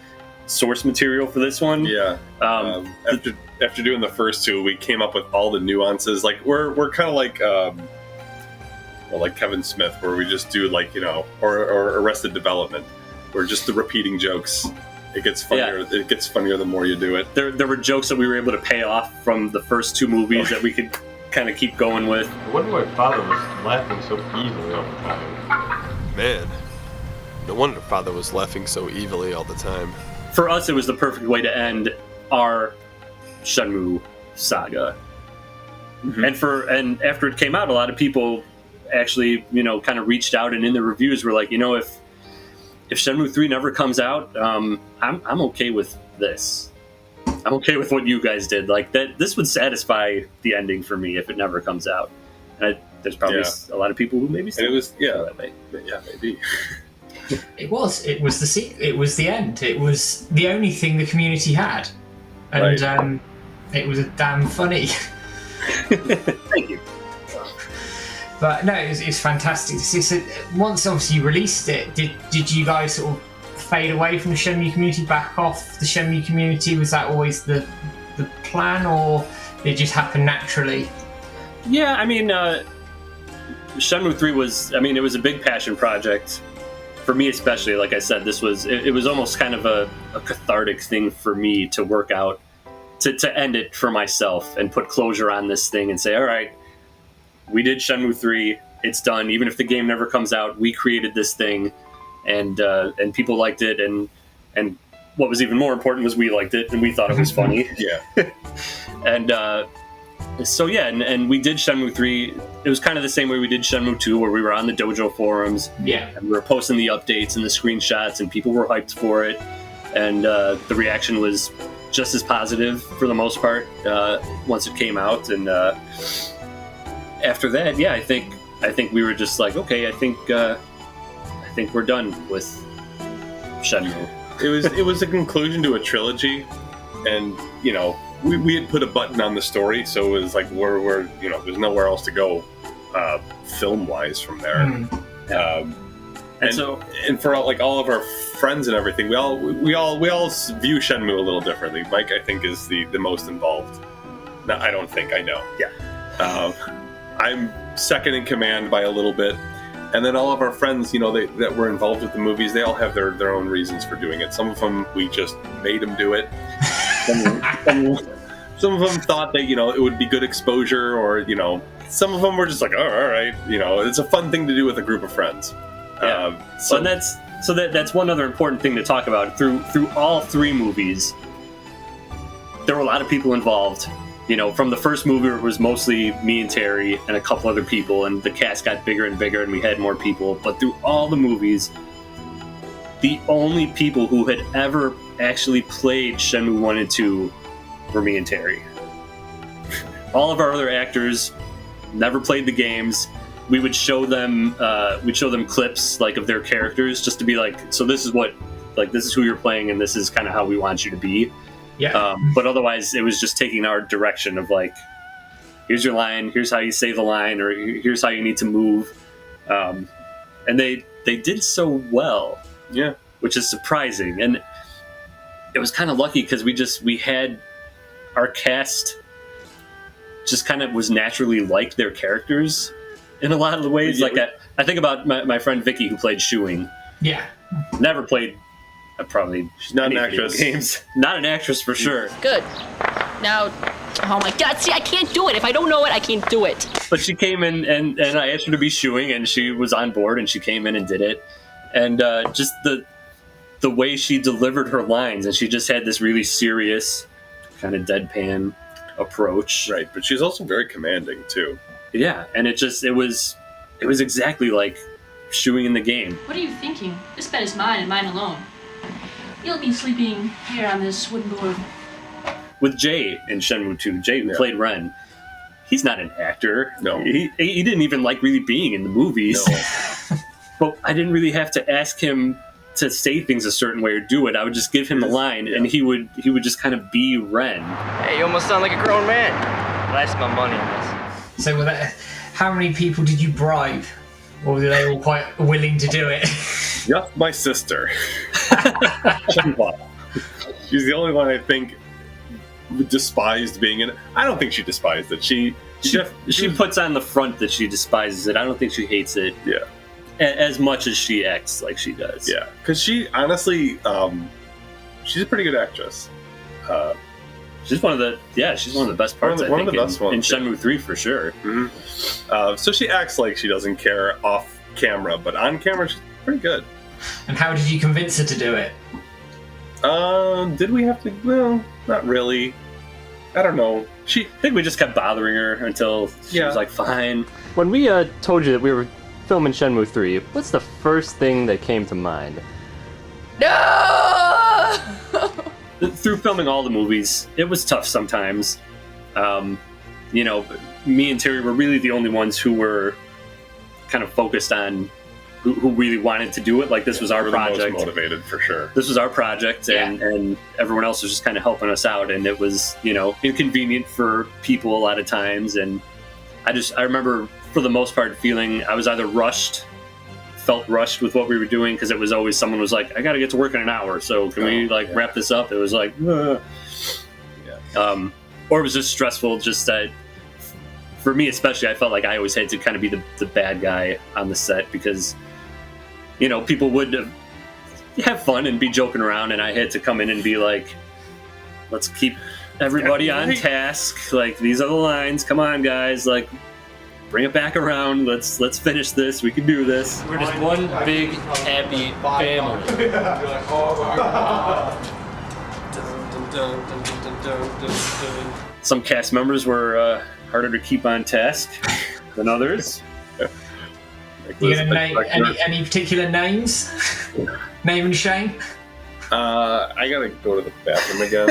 source material for this one. Yeah. After doing the first two, we came up with all the nuances. Like we're kind of like like Kevin Smith, where we just do or Arrested Development, where just the repeating jokes. It gets funnier. Yeah. It gets funnier the more you do it. There were jokes that we were able to pay off from the first two movies that we could kind of keep going with. I wonder why Father was laughing so easily all the time. Man, no wonder Father was laughing so evilly all the time. For us, it was the perfect way to end our Shenmue saga. Mm-hmm. And after it came out, a lot of people actually, kind of reached out, and in the reviews were like, if Shenmue 3 never comes out, I'm okay with this. I'm okay with what you guys did. Like that, this would satisfy the ending for me if it never comes out. And there's probably a lot of people who maybe still feel that way. Yeah, maybe. It was the end. It was the only thing the community had, and it was damn funny. Thank you. But no, it was fantastic to see. So once obviously you released it, did you guys sort of fade away from the Shenmue community, back off the Shenmue community? Was that always the plan, or did it just happen naturally? Yeah, I mean, Shenmue 3 was, it was a big passion project. For me especially, like I said, it was almost kind of a cathartic thing for me to work out, to end it for myself and put closure on this thing and say, all right, we did Shenmue 3, it's done. Even if the game never comes out, we created this thing, and people liked it, and what was even more important was we liked it, and we thought it was funny. Yeah. And and we did Shenmue 3. It was kind of the same way we did Shenmue 2, where we were on the Dojo forums, and we were posting the updates and the screenshots, and people were hyped for it, and the reaction was just as positive for the most part once it came out. And after that, I think we were just like, okay, I think we're done with Shenmue. It was a conclusion to a trilogy, and we had put a button on the story, so it was like we're there's nowhere else to go film wise from there. And for all of our friends and everything, we all view Shenmue a little differently. Mike, I think, is the most involved. No, I don't think, I know. Yeah. I'm second in command by a little bit. And then all of our friends, that were involved with the movies, they all have their own reasons for doing it. Some of them, we just made them do it. Some of them thought that, it would be good exposure, or, some of them were just like, oh, all right. It's a fun thing to do with a group of friends. Yeah. That's one other important thing to talk about. Through all three movies, there were a lot of people involved. From the first movie, it was mostly me and Terry and a couple other people, and the cast got bigger and bigger, and we had more people. But through all the movies, the only people who had ever actually played Shenmue 1 and 2 were me and Terry. All of our other actors never played the games. We would show them clips of their characters, just to be like, so this is this is who you're playing, and this is kind of how we want you to be. Yeah. But otherwise, it was just taking our direction of here's your line, here's how you say the line, or here's how you need to move. And they did so well. Yeah. Which is surprising. And it was kind of lucky because we had our cast just kind of was naturally like their characters in a lot of the ways. Yeah. I think about my friend Vicky, who played Shuing. Yeah. Never played probably she's not an actress. Games. Not an actress for sure. Good. Now, oh my God! See, I can't do it. If I don't know it, I can't do it. But she came in, and I asked her to be Shuing, and she was on board, and she came in and did it. And just the way she delivered her lines, and she just had this really serious, kind of deadpan approach. Right, but she's also very commanding too. Yeah, and it was exactly like Shuing in the game. What are you thinking? This bed is mine and mine alone. You'll be sleeping here on this wooden board. With Jay in Shenmue 2, Jay who played Ren, he's not an actor. No. He didn't even like really being in the movies. No. But I didn't really have to ask him to say things a certain way or do it. I would just give him the line, and he would just kind of be Ren. Hey, you almost sound like a grown man. But I spent my money on this. So how many people did you bribe? Or were they all quite willing to do it? Just my sister. She's the only one I think despised being in it. I don't think she despised it. She puts on the front that she despises it. I don't think she hates it. Yeah. As much as she acts like she does. Yeah. Because she, honestly, she's a pretty good actress. She's one of the best parts. One of the best ones in Shenmue 3 for sure. Mm-hmm. So she acts like she doesn't care off camera, but on camera she's pretty good. And how did you convince her to do it? Did we have to? Well, not really. I don't know. I think we just kept bothering her until she was like, fine. When we told you that we were filming Shenmue 3, what's the first thing that came to mind? No! Through filming all the movies, it was tough sometimes. Me and Terry were really the only ones who were kind of focused on who really wanted to do it. Like, this was our project. The most motivated, for sure. This was our project, and everyone else was just kind of helping us out, and it was, inconvenient for people a lot of times. And I remember, for the most part, feeling I was either felt rushed with what we were doing, because it was always someone was like, I got to get to work in an hour, so can we wrap this up? It was like, or it was just stressful, just that for me especially, I felt like I always had to kind of be the bad guy on the set, because people would have fun and be joking around, and I had to come in and be like, let's keep everybody on task, like, these are the lines, come on guys, like, bring it back around. Let's finish this. We can do this. We're just one big happy family. Some cast members were harder to keep on task than others. You gonna name any particular names? Name and shame? I gotta go to the bathroom again.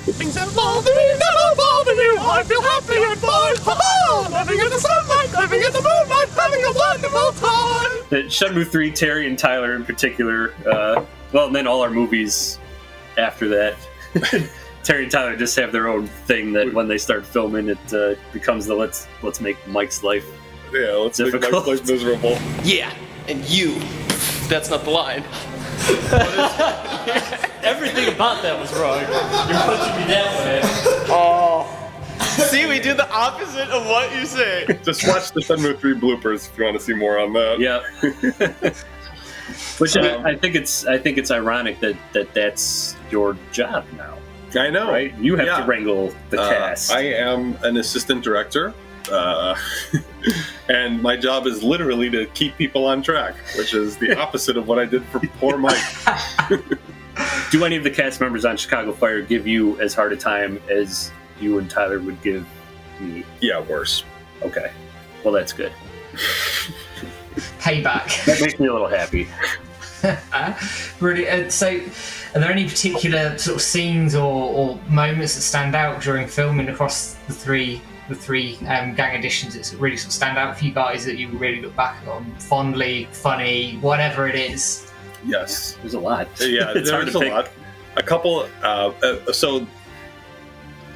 Things evolving, never evolving you. I feel happy and fine. Ha-ha! Living in the sunlight, living in the moonlight, living having a wonderful time! Shenmue 3, Terry and Tyler in particular, and then all our movies after that. Terry and Tyler just have their own thing that when they start filming, it becomes the let's make Mike's life let's difficult. make Mike's life miserable. Yeah, and you. That's not the line. Everything about that was wrong. You're punching me that way. Oh. See, we do the opposite of what you say. Just watch the Shenmue 3 bloopers if you want to see more on that. Yeah. Which I think it's ironic that that's your job now. I know, right? You have to wrangle the cast. I am an assistant director, and my job is literally to keep people on track, which is the opposite of what I did for poor Mike. Do any of the cast members on Chicago Fire give you as hard a time as you and Tyler would give me? Yeah, worse. Okay. Well, that's good. Payback. That makes me a little happy. Really. So, are there any particular sort of scenes or moments that stand out during filming across the three gang editions that really sort of stand out for you guys that you really look back on fondly, funny, whatever it is? Yes, there's a lot. Yeah, there's a lot. A couple. So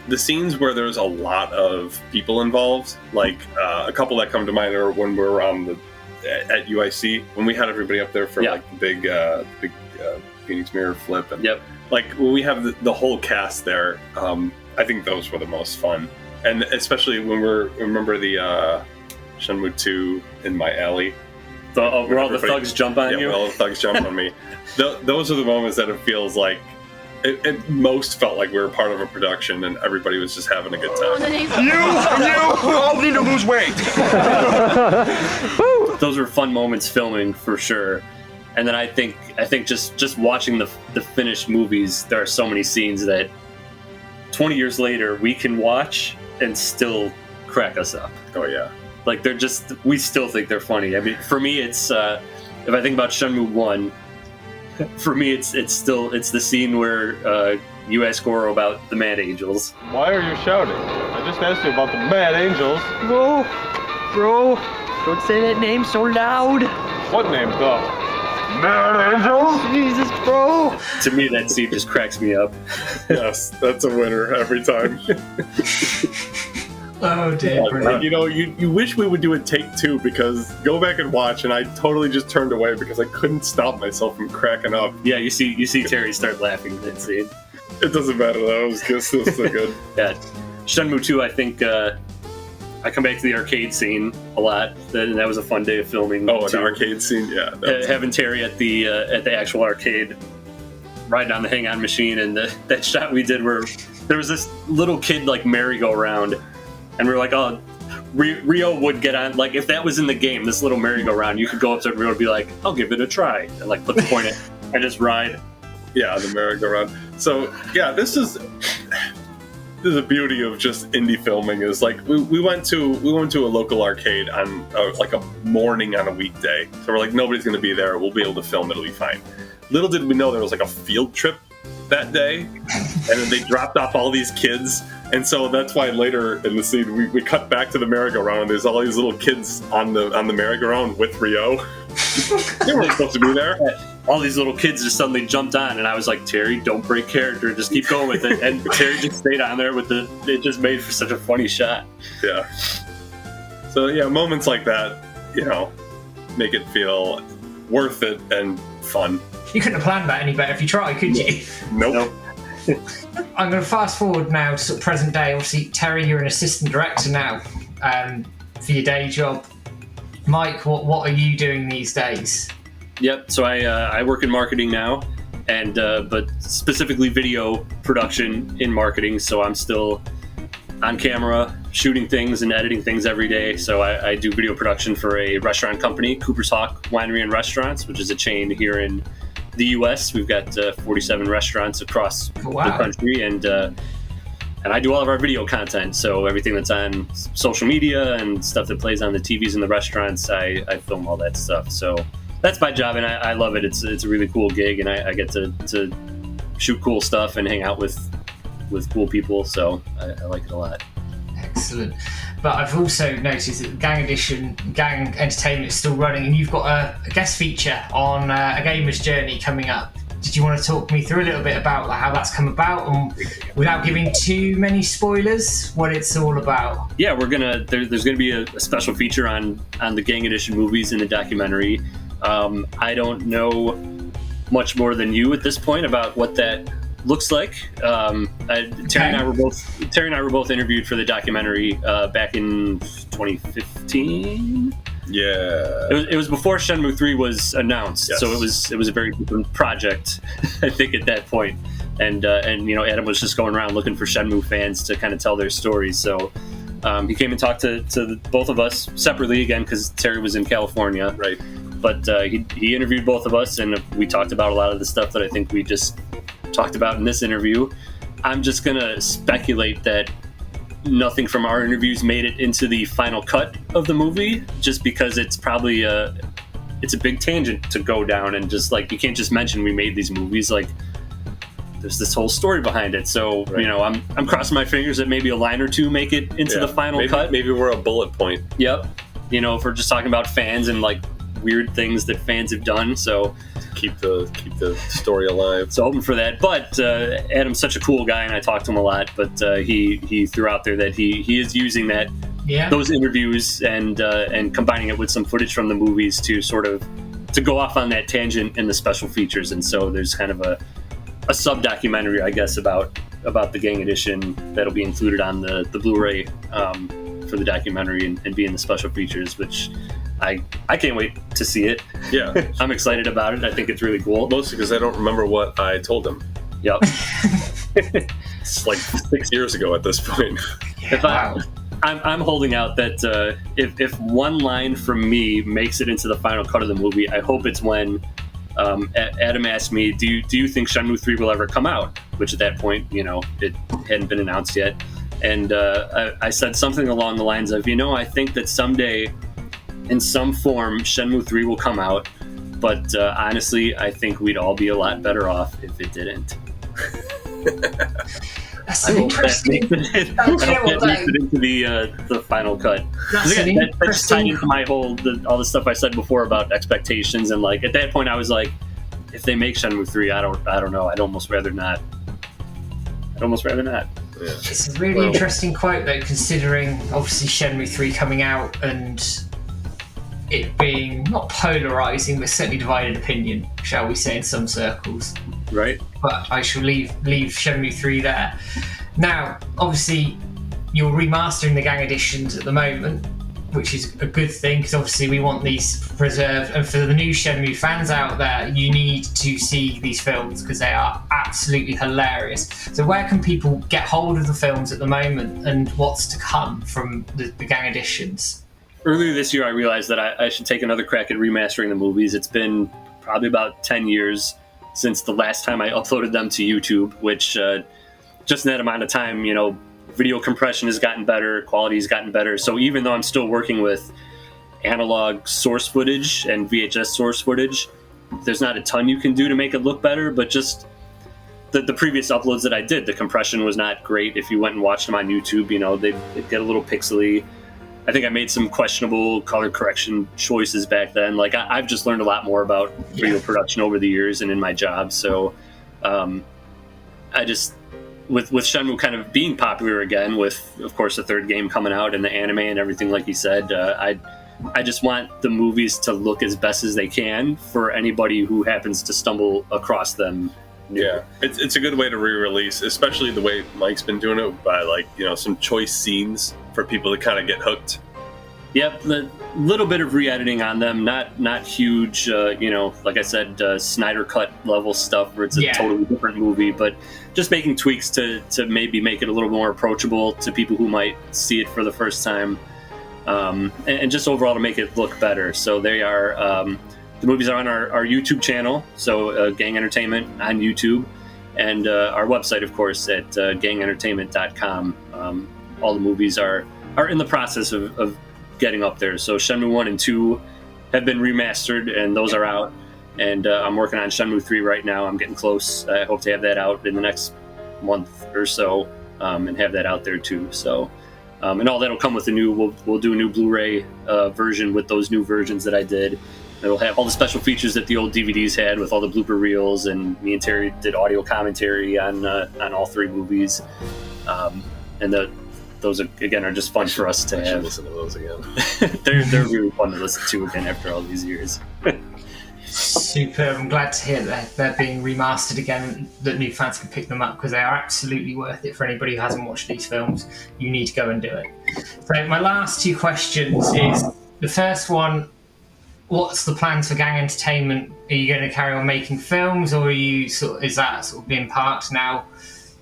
the scenes where there's a lot of people involved, like a couple that come to mind are when we're at UIC when we had everybody up there for like the big Phoenix Mirror flip, and like when we have the whole cast there. I think those were the most fun, and especially when remember the Shenmue 2 in my alley. Where all the thugs jump on you? Yeah, where all the thugs jump on me. Those are the moments that it feels like it most felt like we were part of a production and everybody was just having a good time. You all need to lose weight. Those were fun moments filming for sure. And then I think just watching the finished movies, there are so many scenes that 20 years later we can watch and still crack us up. Oh yeah. Like we still think they're funny. I mean, for me, it's if I think about Shenmue 1, for me, it's the scene where you ask Goro about the Mad Angels. Why are you shouting? I just asked you about the Mad Angels. Bro, don't say that name so loud. What name, though? Mad Angels? Jesus, bro. To me, that scene just cracks me up. Yes, that's a winner every time. Oh dear. You wish we would do a take 2 because go back and watch, and I totally just turned away because I couldn't stop myself from cracking up. Yeah, you see Terry start laughing at that scene. It doesn't matter though. It was just so good. Yeah, Shenmue 2. I think I come back to the arcade scene a lot, and that was a fun day of filming. Oh, an arcade scene, yeah. Having Terry at the actual arcade, riding on the hang-on machine, and that shot we did where there was this little kid like merry-go-round. And we were like, oh, Rio would get on. Like, if that was in the game, this little merry-go-round, you could go up to Rio and be like, I'll give it a try. And, like, put the point in and just ride. Yeah, the merry-go-round. So, yeah, this is the beauty of just indie filming is, like, we went to a local arcade on, like, a morning on a weekday. So we're like, nobody's going to be there. We'll be able to film. It'll be fine. Little did we know there was, like, a field trip that day. And then they dropped off all these kids. And so that's why later in the scene we cut back to the merry-go-round and there's all these little kids on the merry-go-round with Rio. They weren't supposed to be there. All these little kids just suddenly jumped on, and I was like, Terry, don't break character, just keep going with it. And Terry just stayed on there with it just made for such a funny shot. Yeah. So yeah, moments like that, make it feel worth it and fun. You couldn't have planned that any better if you tried, could you? Nope. I'm going to fast forward now to sort of present day. Obviously, Terry, you're an assistant director now for your day job. Mike, what are you doing these days? Yep. So I work in marketing now, and but specifically video production in marketing. So I'm still on camera, shooting things and editing things every day. So I do video production for a restaurant company, Cooper's Hawk Winery and Restaurants, which is a chain here in the U.S. We've got 47 restaurants across the country, and I do all of our video content. So everything that's on social media and stuff that plays on the TVs in the restaurants, I film all that stuff. So that's my job, and I love it. It's a really cool gig, and I get to shoot cool stuff and hang out with cool people. So I like it a lot. Excellent. but I've also noticed that the Gang Edition, Gang Entertainment is still running, and you've got a guest feature on A Gamer's Journey coming up. Did you want to talk me through a little bit about how that's come about, and without giving too many spoilers, what it's all about? Yeah, there's gonna be a special feature on the Gang Edition movies in the documentary. I don't know much more than you at this point about what that looks like. Terry and I were both interviewed for the documentary back in 2015. Yeah, it was before Shenmue 3 was announced, yes. So it was a very different project, I think, at that point. And Adam was just going around looking for Shenmue fans to kind of tell their stories. So he came and talked to both of us separately again because Terry was in California, right? But he interviewed both of us, and we talked about a lot of the stuff that I think we just talked about in this interview. I'm just gonna speculate that nothing from our interviews made it into the final cut of the movie, just because it's probably it's a big tangent to go down, and just like you can't just mention we made these movies. Like there's this whole story behind it. So right. I'm crossing my fingers that maybe a line or two make it into the final cut. Maybe we're a bullet point. Yep. If we're just talking about fans and like weird things that fans have done. So keep the story alive. So hoping for that. But Adam's such a cool guy, and I talked to him a lot. But he threw out there that he is using those interviews and combining it with some footage from the movies to go off on that tangent in the special features. And so there's kind of a sub documentary, I guess, about the Gang Edition that'll be included on the Blu-ray for the documentary and be in the special features, which I can't wait to see it. Yeah. I'm excited about it. I think it's really cool. Mostly because I don't remember what I told him. Yep. It's like 6 years ago at this point. Wow. I'm holding out that if one line from me makes it into the final cut of the movie, I hope it's when Adam asked me, do you think Shenmue 3 will ever come out? Which at that point, it hadn't been announced yet. And I said something along the lines of, I think that someday in some form Shenmue 3 will come out, but honestly, I think we'd all be a lot better off if it didn't. That's an interesting. That makes it into the final cut. That's tied into my whole all the stuff I said before about expectations, and like at that point I was like, if they make Shenmue 3, I don't know. I'd almost rather not. Yeah. It's a really interesting quote though, considering obviously Shenmue 3 coming out and it being not polarizing, but certainly divided opinion, shall we say, in some circles. Right. But I shall leave Shenmue 3 there. Now, obviously, you're remastering the Gang Editions at the moment, which is a good thing, because obviously we want these preserved. And for the new Shenmue fans out there, you need to see these films because they are absolutely hilarious. So where can people get hold of the films at the moment, and what's to come from the Gang Editions? Earlier this year, I realized that I should take another crack at remastering the movies. It's been probably about 10 years since the last time I uploaded them to YouTube, which just in that amount of time, video compression has gotten better, quality has gotten better. So even though I'm still working with analog source footage and VHS source footage, there's not a ton you can do to make it look better, but just the previous uploads that I did, the compression was not great. If you went and watched them on YouTube, they'd get a little pixely. I think I made some questionable color correction choices back then. Like I've just learned a lot more about video production over the years and in my job. So I just, with Shenmue kind of being popular again, with of course the third game coming out and the anime and everything, like you said, I just want the movies to look as best as they can for anybody who happens to stumble across them. Yeah, it's a good way to re-release, especially the way Mike's been doing it by some choice scenes for people to kind of get hooked. Yep, a little bit of re-editing on them, not huge, like I said, Snyder Cut level stuff where it's a totally different movie, but just making tweaks to maybe make it a little more approachable to people who might see it for the first time, and just overall to make it look better. So they are. The movies are on our YouTube channel, so Gang Entertainment on YouTube, and our website, of course, at gangentertainment.com. All the movies are in the process of getting up there. So Shenmue 1 and 2 have been remastered, and those are out. And I'm working on Shenmue 3 right now. I'm getting close. I hope to have that out in the next month or so, and have that out there too. So And all that'll come with the new. We'll do a new Blu-ray version with those new versions that I did. It'll have all the special features that the old DVDs had, with all the blooper reels, and me and Terry did audio commentary on all 3 movies. And those are just fun for us to have. Listen to those again. they're really fun to listen to again after all these years. Superb. I'm glad to hear that they're being remastered again, that new fans can pick them up, because they are absolutely worth it for anybody who hasn't watched these films. You need to go and do it. So my last 2 questions is, the first one, what's the plans for Gang Entertainment? Are you going to carry on making films, or is that sort of being parked now?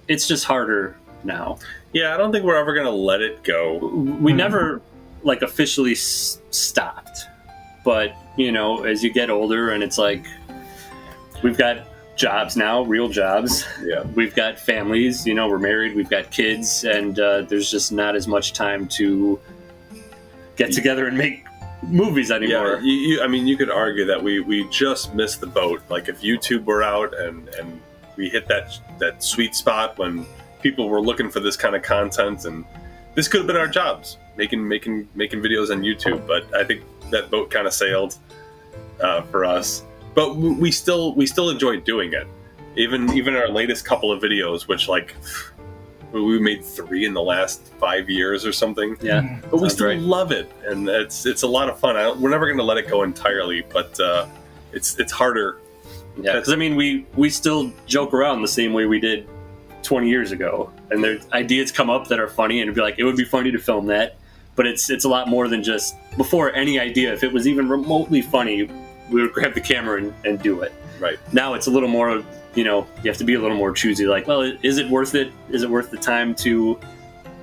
It's just harder now. Yeah, I don't think we're ever going to let it go. We never officially stopped. But, as you get older, and it's like, we've got jobs now, real jobs. Yeah. We've got families, we're married, we've got kids, and there's just not as much time to get together and make movies anymore. Yeah, you could argue that we just missed the boat. Like, if YouTube were out and we hit that sweet spot when people were looking for this kind of content, and this could have been our jobs, making videos on YouTube. But I think that boat kind of sailed for us. But we still enjoyed doing it. Even our latest couple of videos, which we made 3 in the last 5 years or something. Yeah, but we still love it, and it's a lot of fun. We're never going to let it go entirely, but it's harder. Yeah, because we still joke around the same way we did 20 years ago, and there's ideas come up that are funny, and it'd be like, it would be funny to film that. But it's a lot more than just, before any idea, if it was even remotely funny, we would grab the camera and do it. Right. Now it's a little more, you have to be a little more choosy. Like, well, is it worth it? Is it worth the time to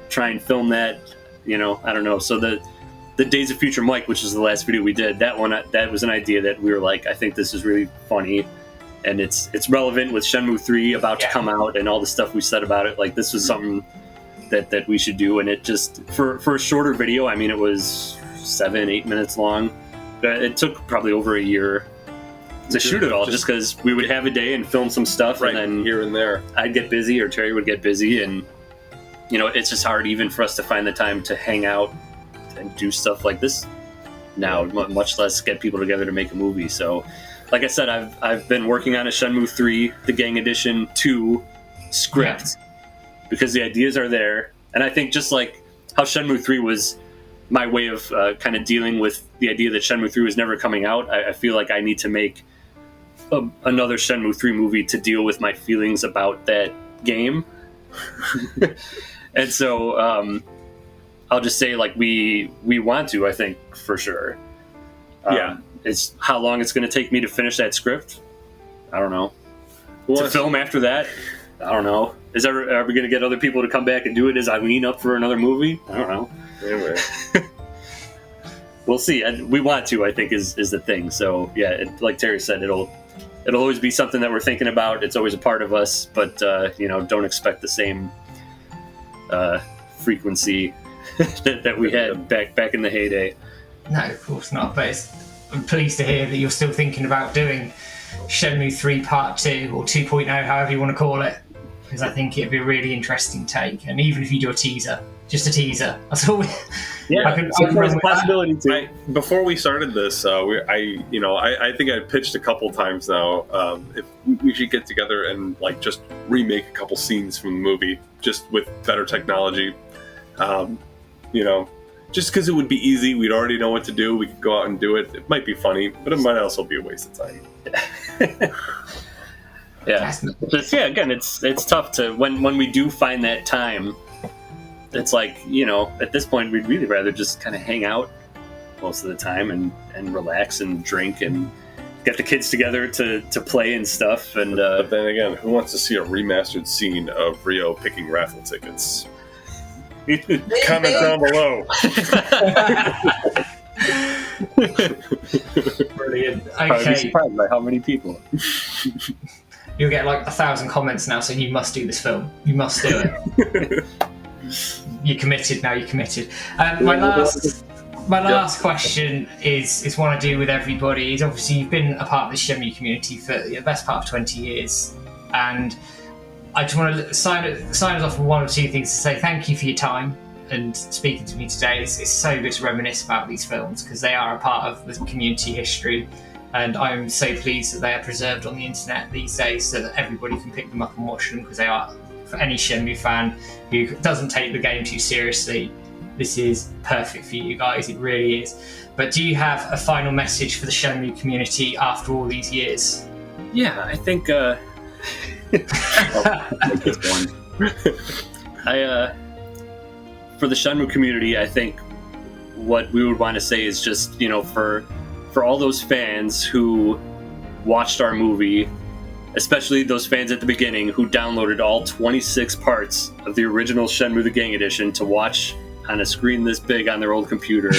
try and film that? I don't know. So the Days of Future Mike, which is the last video we did, that was an idea that we were like, I think this is really funny. And it's relevant with Shenmue 3 about to come out and all the stuff we said about it. Like, this was something that we should do, and it just, for a shorter video, it was 7-8 minutes long. It took probably over a year to shoot it all, just because we would have a day and film some stuff, right, and then here and there I'd get busy or Terry would get busy, and it's just hard even for us to find the time to hang out and do stuff like this now, much less get people together to make a movie. So like I said, I've been working on a Shenmue 3, the Gang Edition 2 script, because the ideas are there. And I think just like how Shenmue 3 was my way of kind of dealing with the idea that Shenmue 3 was never coming out, I feel like I need to make another Shenmue 3 movie to deal with my feelings about that game. And so I'll just say, we want to, I think, for sure. It's how long it's going to take me to finish that script, I don't know. To film after that, I don't know. Are we going to get other people to come back and do it? Is Eileen up for another movie? I don't know. Anyway. We'll see. And we want to, I think, is the thing. So yeah, like Terry said, it'll always be something that we're thinking about. It's always a part of us, but don't expect the same frequency that we had back in the heyday. No, of course not. But I'm pleased to hear that you're still thinking about doing Shenmue 3 Part 2 or 2.0, however you want to call it, because I think it'd be a really interesting take. And even if you do a teaser, just a teaser, that's all. Yeah, I can run with possibility too. Before we started this, I think I pitched a couple times now. If we should get together and just remake a couple scenes from the movie, just with better technology. Just because it would be easy, we'd already know what to do. We could go out and do it. It might be funny, but it might also be a waste of time. Again, it's tough to when we do find that time. It's like, at this point, we'd really rather just kind of hang out most of the time and relax and drink and get the kids together to play and stuff. And but then again, who wants to see a remastered scene of Rio picking raffle tickets? Comment down below. Brilliant. I'd be Okay. surprised by how many people. You'll get 1,000 comments now saying you must do this film. You must do it. You're committed now. You're committed. My last question is one I do with everybody. Is obviously you've been a part of the Shenmue community for the best part of 20 years, and I just want to sign us off with one or two things to say thank you for your time. and speaking to me today. It's so good to reminisce about these films because they are a part of the community history, and I'm so pleased that they are preserved on the internet these days so that everybody can pick them up and watch them, because they are, for any Shenmue fan who doesn't take the game too seriously, this is perfect for you guys. It really is. But do you have a final message for the Shenmue community after all these years? Yeah, I think I'll take this one. For the Shenmue community, I think what we would want to say is just, you know, for all those fans who watched our movie, especially those fans at the beginning who downloaded all 26 parts of the original Shenmue the Gang Edition to watch on a screen this big on their old computer,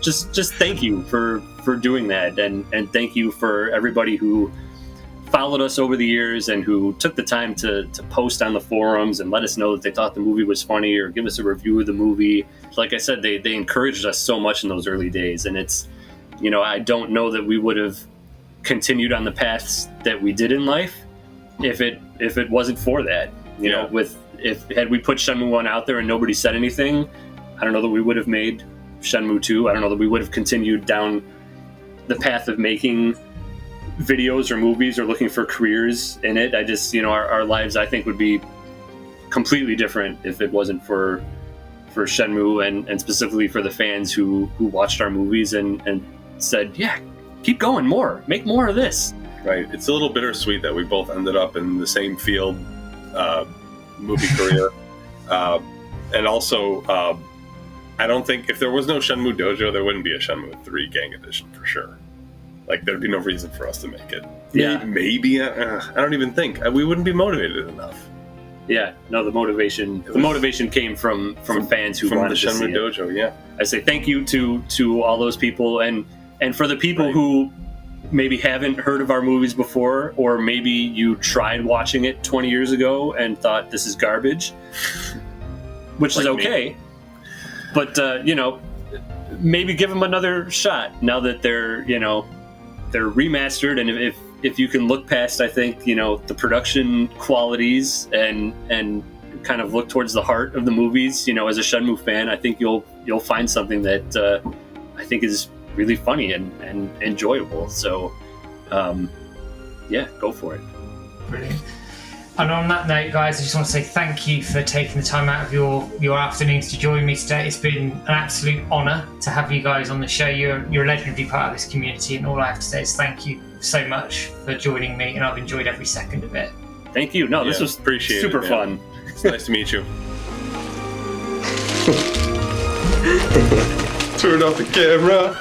just thank you for doing that, and thank you for everybody who followed us over the years and who took the time to post on the forums and let us know that they thought the movie was funny or give us a review of the movie. Like I said, they encouraged us so much in those early days, and it's, you know, I don't know that we would have continued on the paths that we did in life if it wasn't for that. You know, had we put Shenmue 1 out there and nobody said anything, I don't know that we would have made Shenmue 2. I don't know that we would have continued down the path of making videos or movies or looking for careers in it. I just, you know, our lives, I think, would be completely different if it wasn't for Shenmue and specifically for the fans who watched our movies and said, yeah, keep going, make more of this. Right. It's a little bittersweet that we both ended up in the same field, movie career. And also, I don't think if there was no Shenmue Dojo, there wouldn't be a Shenmue 3 Gang Edition for sure. Like, there'd be no reason for us to make it. Yeah. Maybe I don't even think. We wouldn't be motivated enough. Yeah, no, the motivation came from fans who wanted to see it. From the Shenmue Dojo, yeah. I say thank you to all those people, and for the people who maybe haven't heard of our movies before, or maybe you tried watching it 20 years ago and thought this is garbage, which is okay. But you know, maybe give them another shot now that they're remastered, and if you can look past, I think, you know, the production qualities and kind of look towards the heart of the movies, you know, as a Shenmue fan, I think you'll find something that I think is really funny and enjoyable. So, yeah, go for it. Brilliant. And on that note, guys, I just want to say thank you for taking the time out of your afternoons to join me today. It's been an absolute honour to have you guys on the show. You're a legendary part of this community, and all I have to say is thank you so much for joining me, and I've enjoyed every second of it. Thank you. No, this was super fun. It's nice to meet you. Turn off the camera.